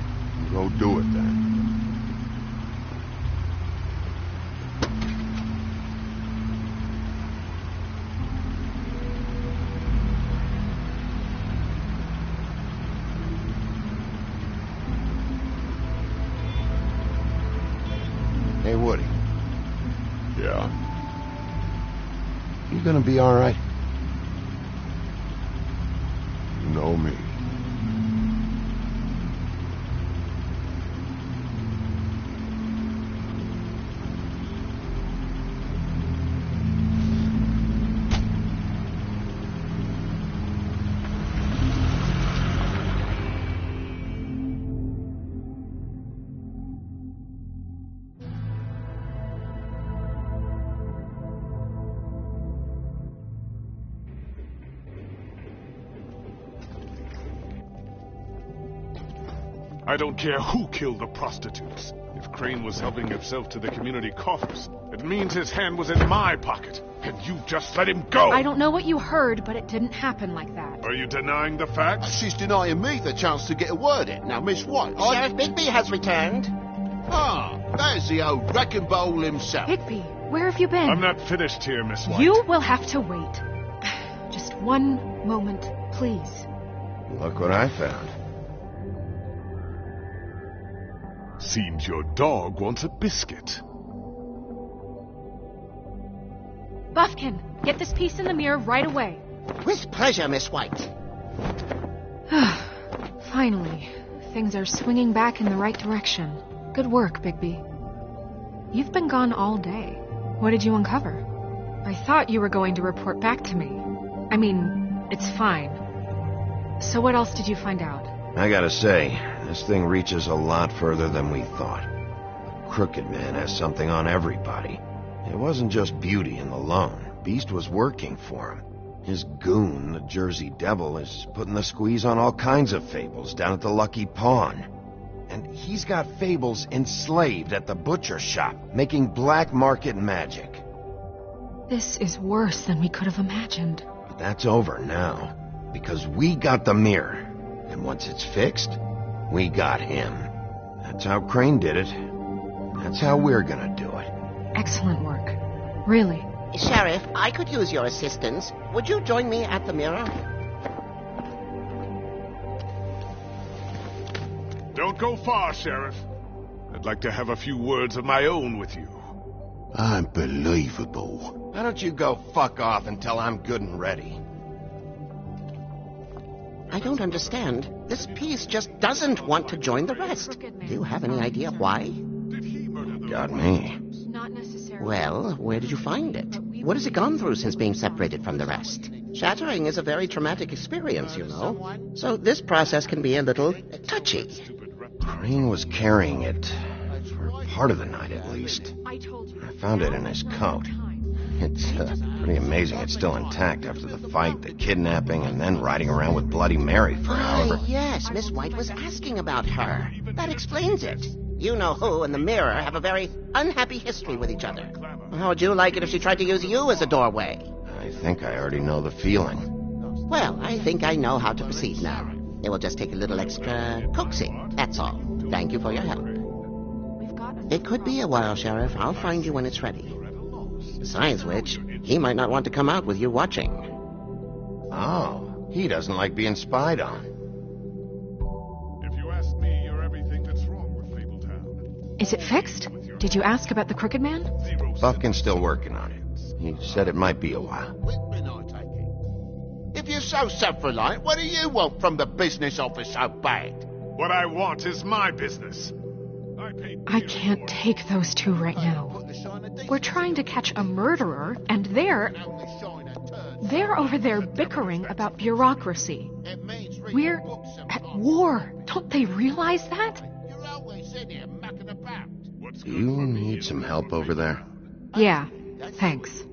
go do it then. Hey, Woody. Yeah? You gonna be all right? You know me. I don't care who killed the prostitutes. If Crane was helping himself to the community coffers, it means his hand was in my pocket, and you just let him go! I don't know what you heard, but it didn't happen like that. Are you denying the facts? She's denying me the chance to get a word in. Now, Miss White, Sheriff Bigby has returned. Ah, there's the old wrecking bowl himself. Bigby, where have you been? I'm not finished here, Miss White. You will have to wait. Just one moment, please. Look what I found. Seems your dog wants a biscuit. Buffkin, get this piece in the mirror right away. With pleasure, Miss White. Finally, things are swinging back in the right direction. Good work, Bigby. You've been gone all day. What did you uncover? I thought you were going to report back to me. I mean, it's fine. So what else did you find out? I gotta say, this thing reaches a lot further than we thought. The Crooked Man has something on everybody. It wasn't just Beauty and the Lone. Beast was working for him. His goon, the Jersey Devil, is putting the squeeze on all kinds of fables down at the Lucky Pawn. And he's got fables enslaved at the butcher shop, making black market magic. This is worse than we could have imagined. But that's over now, because we got the mirror. And once it's fixed, we got him. That's how Crane did it. That's how we're gonna do it. Excellent work. Really. Sheriff, I could use your assistance. Would you join me at the mirror? Don't go far, Sheriff. I'd like to have a few words of my own with you. Unbelievable. Why don't you go fuck off until I'm good and ready? I don't understand. This piece just doesn't want to join the rest. Do you have any idea why? Got me. Well, where did you find it? What has it gone through since being separated from the rest? Shattering is a very traumatic experience, you know. So this process can be a little touchy. Crane was carrying it for part of the night, at least. I found it in his coat. It's pretty amazing it's still intact after the fight, the kidnapping, and then riding around with Bloody Mary for however... Yes, Miss White was asking about her. That explains it. You know who and the mirror have a very unhappy history with each other. How would you like it if she tried to use you as a doorway? I think I already know the feeling. Well, I think I know how to proceed now. It will just take a little extra coaxing, that's all. Thank you for your help. It could be a while, Sheriff. I'll find you when it's ready. Besides which, he might not want to come out with you watching. Oh, he doesn't like being spied on. If you ask me, you're everything that's wrong with Fabletown. Is it fixed? Did you ask about the Crooked Man? Buffkin's still working on it. He said it might be a while. If you're so self-reliant, what do you want from the business office so bad? What I want is my business. I can't take those two right now. We're trying to catch a murderer, and they're over there bickering about bureaucracy. We're at war. Don't they realize that? Do you need some help over there? Yeah, thanks.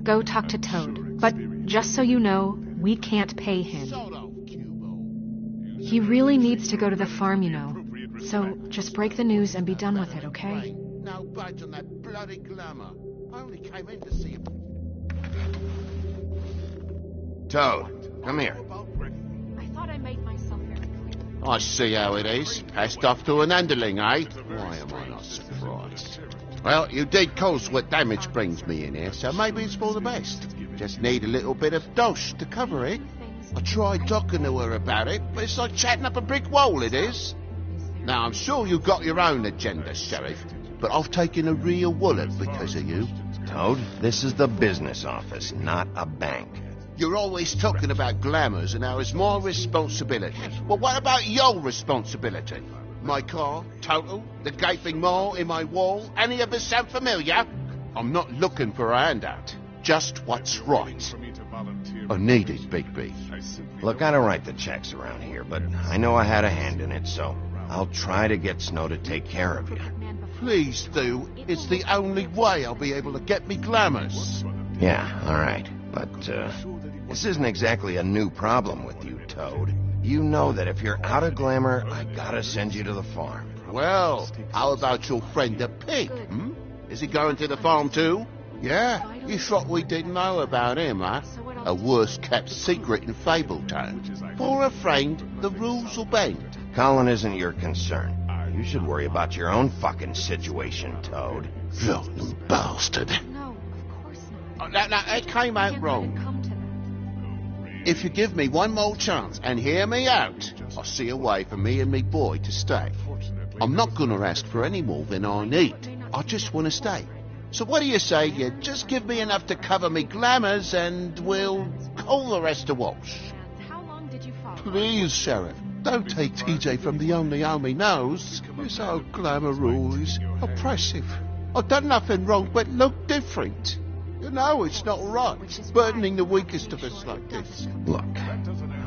Go talk to Toad. But just so you know, we can't pay him. He really needs to go to the farm, you know. So just break the news and be done with it, okay? No budge on that bloody glamour. I only came in to see him. Toad, come here. I thought I made myself very clear. I see how it is. Passed off to an underling, eh? Why am I not surprised? Well, you did cause what damage brings me in here, so maybe it's for the best. Just need a little bit of dosh to cover it. I tried talking to her about it, but it's like chatting up a brick wall, it is. Now, I'm sure you've got your own agenda, Sheriff, but I've taken a real wallet because of you. Toad, this is the business office, not a bank. You're always talking about glamours and how it's my responsibility. Well, what about your responsibility? My car, total, the gaping maw in my wall, any of us sound familiar? I'm not looking for a handout, just what's right. I need it, Bigby. Look, I don't write the checks around here, but I know I had a hand in it, so I'll try to get Snow to take care of you. Please do. It's the only way I'll be able to get me glamours. Yeah, all right. But, this isn't exactly a new problem with you, Toad. You know that if you're out of glamour, I gotta send you to the farm. Well, how about your friend the pig, hmm? Is he going to the farm too? Yeah? You thought we didn't know about him, huh? A worse-kept secret in Fabletown. For a friend, the rules will bend. Colin isn't your concern. You should worry about your own fucking situation, Toad. Rotten bastard. No, of course not. Now, it came out wrong. If you give me one more chance and hear me out, I'll see a way for me and me boy to stay. I'm not going to ask for any more than I need. I just want to stay. So what do you say you just give me enough to cover me glamours and we'll call the rest a wash? Please, Sheriff, don't take TJ from the only home he knows. This old glamour rule is oppressive. I've done nothing wrong but look different. You know it's not right, burdening the weakest of us like this. Look,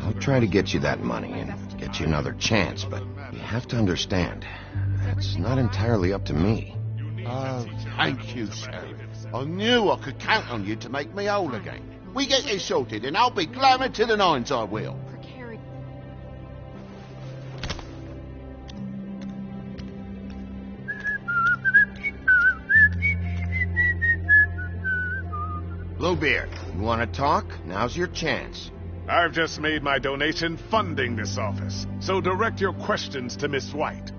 I'll try to get you that money and get you another chance, but you have to understand, that's not entirely up to me. Oh, thank you, Sheriff. I knew I could count on you to make me whole again. We get this sorted and I'll be glamour to the nines, I will. Bluebeard, you want to talk? Now's your chance. I've just made my donation funding this office, so direct your questions to Miss White.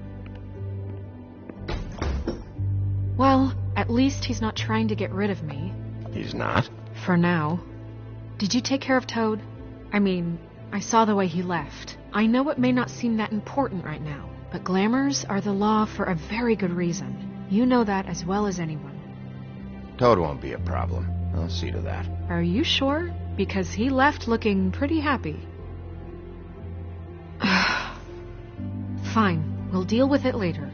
Well, at least he's not trying to get rid of me. He's not? For now. Did you take care of Toad? I mean, I saw the way he left. I know it may not seem that important right now, but glamours are the law for a very good reason. You know that as well as anyone. Toad won't be a problem. I'll see to that. Are you sure? Because he left looking pretty happy. Fine, we'll deal with it later.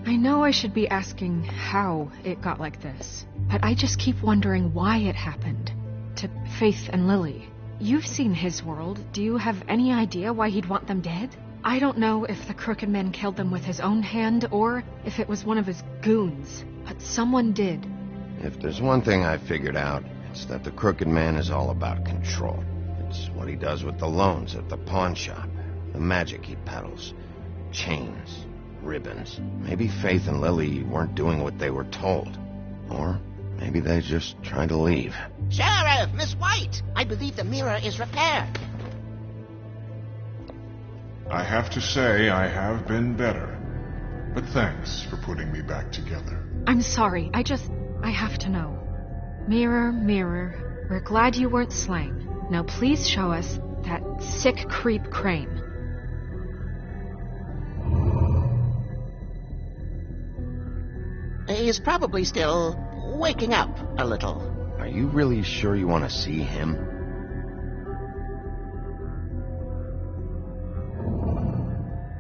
I know I should be asking how it got like this, but I just keep wondering why it happened. To Faith and Lily. You've seen his world. Do you have any idea why he'd want them dead? I don't know if the Crooked Man killed them with his own hand or if it was one of his goons, but someone did. If there's one thing I figured out, it's that the Crooked Man is all about control. It's what he does with the loans at the pawn shop, the magic he peddles, chains, ribbons. Maybe Faith and Lily weren't doing what they were told. Or maybe they're just trying to leave. Sheriff, Miss White, I believe the mirror is repaired. I have to say I have been better. But thanks for putting me back together. I'm sorry, I have to know. Mirror, mirror, we're glad you weren't slain. Now please show us that sick creep Crane. He's probably still waking up a little. Are you really sure you want to see him?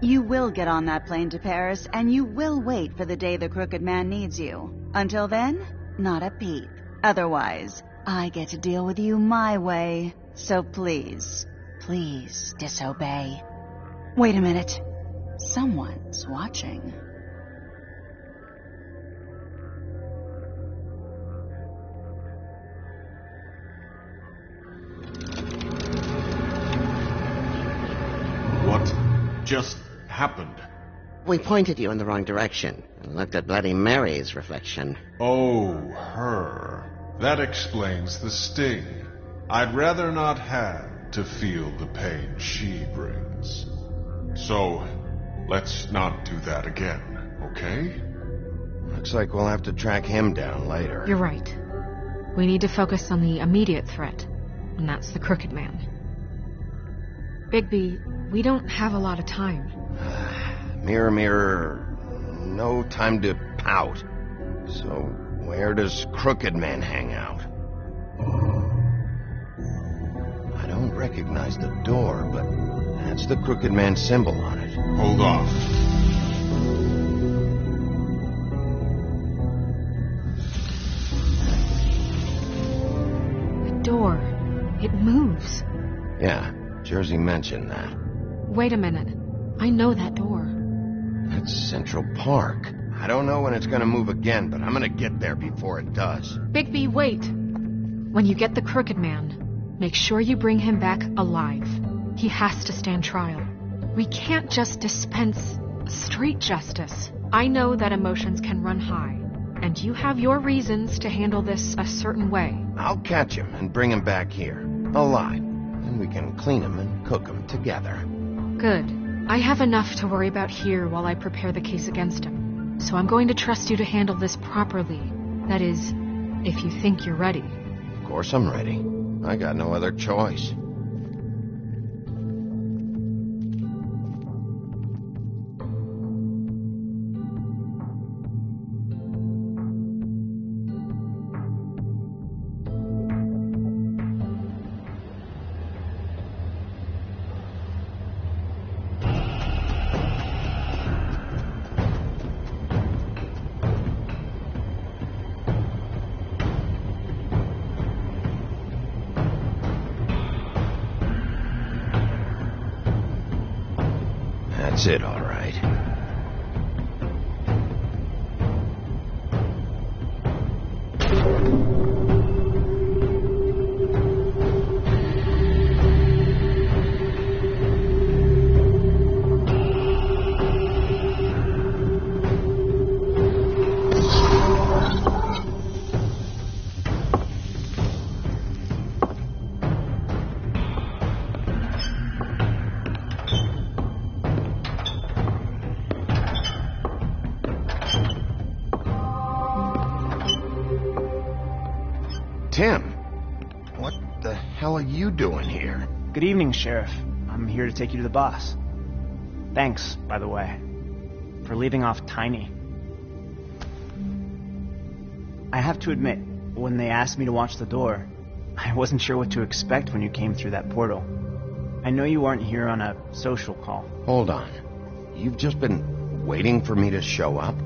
You will get on that plane to Paris, and you will wait for the day the Crooked Man needs you. Until then, not a peep. Otherwise, I get to deal with you my way. So please, please disobey. Wait a minute. Someone's watching. What just happened? We pointed you in the wrong direction and looked at Bloody Mary's reflection. Oh, her. That explains the sting. I'd rather not have to feel the pain she brings. So, let's not do that again, okay? Looks like we'll have to track him down later. You're right. We need to focus on the immediate threat, and that's the Crooked Man. Bigby, we don't have a lot of time. Mirror, mirror, no time to pout. So, where does Crooked Man hang out? I don't recognize the door, but that's the Crooked Man symbol on it. Hold off. The door. It moves. Yeah, Jersey mentioned that. Wait a minute. I know that door. That's Central Park. I don't know when it's gonna move again, but I'm gonna get there before it does. Bigby, wait. When you get the Crooked Man, make sure you bring him back alive. He has to stand trial. We can't just dispense street justice. I know that emotions can run high, and you have your reasons to handle this a certain way. I'll catch him and bring him back here, alive. Then we can clean him and cook him together. Good. I have enough to worry about here while I prepare the case against him. So I'm going to trust you to handle this properly. That is, if you think you're ready. Of course I'm ready. I got no other choice. That's it, all right. Tim, what the hell are you doing here? Good evening, Sheriff. I'm here to take you to the boss. Thanks, by the way, for leaving off Tiny. I have to admit, when they asked me to watch the door, I wasn't sure what to expect when you came through that portal. I know you weren't here on a social call. Hold on. You've just been waiting for me to show up?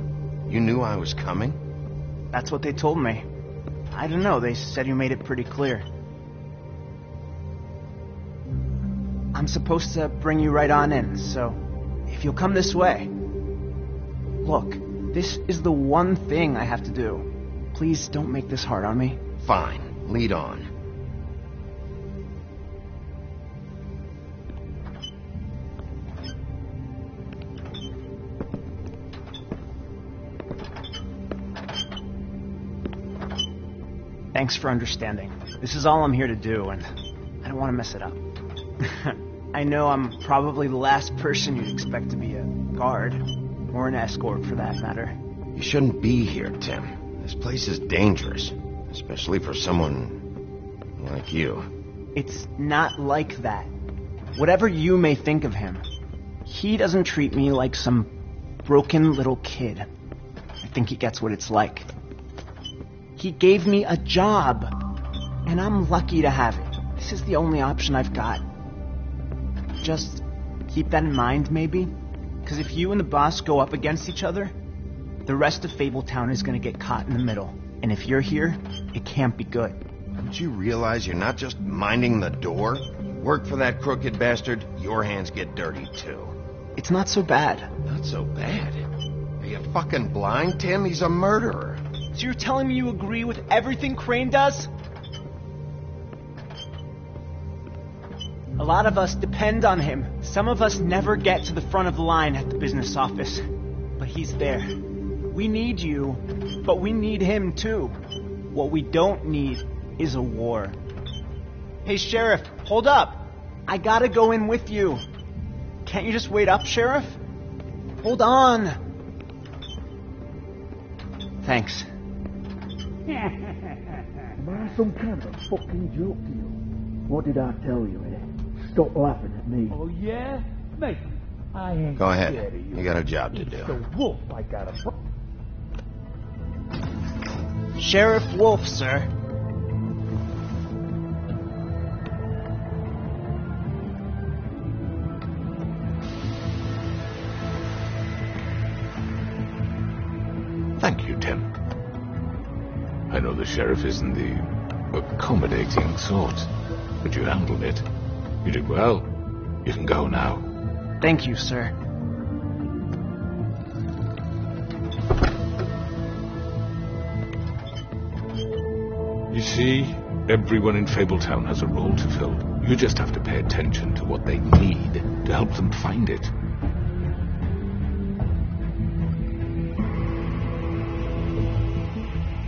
You knew I was coming? That's what they told me. I don't know, they said you made it pretty clear. I'm supposed to bring you right on in, so if you'll come this way. Look, this is the one thing I have to do. Please don't make this hard on me. Fine, lead on. Thanks for understanding. This is all I'm here to do, and I don't want to mess it up. I know I'm probably the last person you'd expect to be a guard, or an escort for that matter. You shouldn't be here, Tim. This place is dangerous, especially for someone like you. It's not like that. Whatever you may think of him, he doesn't treat me like some broken little kid. I think he gets what it's like. He gave me a job, and I'm lucky to have it. This is the only option I've got. Just keep that in mind, maybe? Because if you and the boss go up against each other, the rest of Fabletown is going to get caught in the middle. And if you're here, it can't be good. Don't you realize you're not just minding the door? You work for that crooked bastard, your hands get dirty too. It's not so bad. Not so bad? Are you fucking blind, Tim? He's a murderer. So you're telling me you agree with everything Crane does? A lot of us depend on him. Some of us never get to the front of the line at the business office. But he's there. We need you, but we need him too. What we don't need is a war. Hey, Sheriff, hold up. I gotta go in with you. Can't you just wait up, Sheriff? Hold on. Thanks. Am I some kind of fucking joke to you? What did I tell you, eh? Stop laughing at me. Oh, yeah? Mate, I ain't Go ahead. scared of you. You got a job to do. It's the wolf I got a... Sheriff Wolf, sir. Thank you, Tim. I know the sheriff isn't the accommodating sort, but you handled it. You did well. You can go now. Thank you, sir. You see, everyone in Fabletown has a role to fill. You just have to pay attention to what they need to help them find it.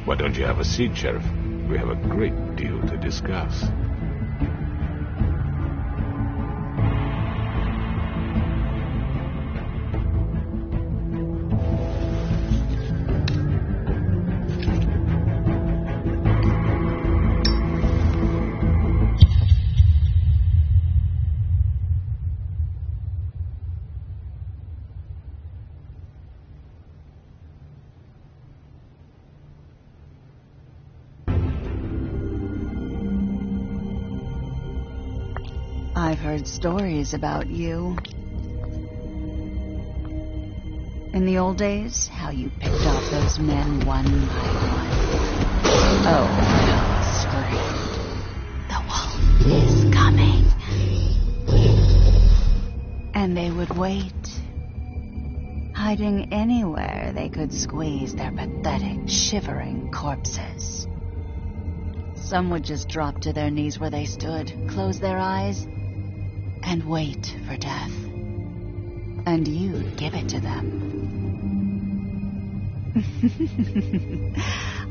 Why don't you have a seat, Sheriff? We have a great deal to discuss. I've heard stories about you. In the old days, how you picked off those men one by one. Oh, no, screamed. The wolf is coming. And they would wait, hiding anywhere they could squeeze their pathetic, shivering corpses. Some would just drop to their knees where they stood, close their eyes, and wait for death. And you'd give it to them.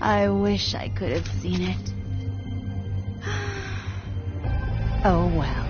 I wish I could have seen it. Oh well.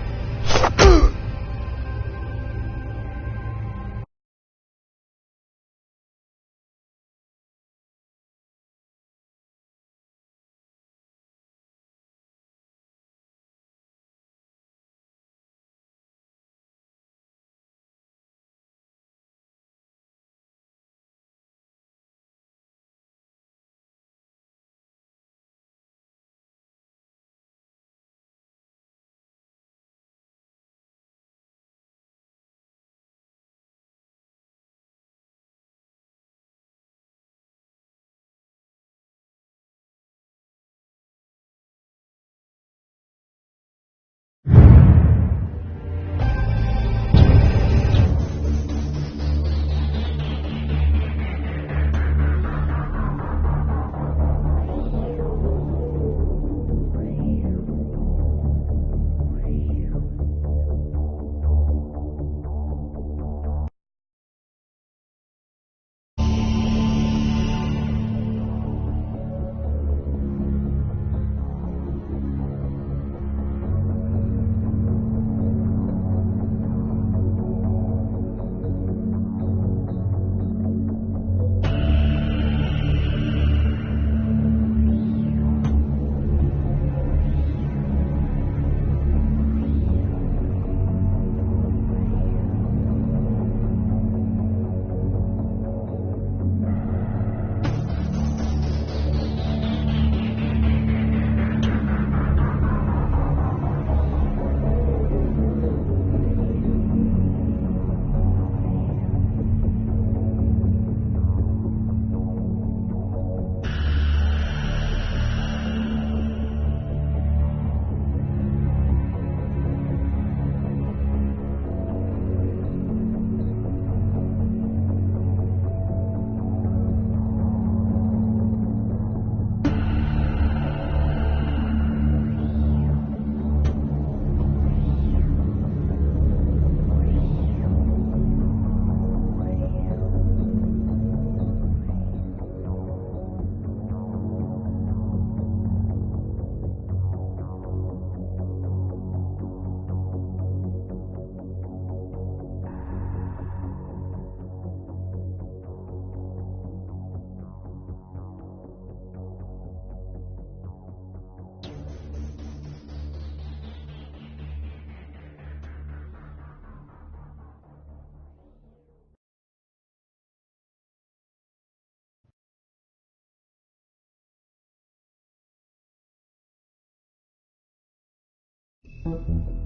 you.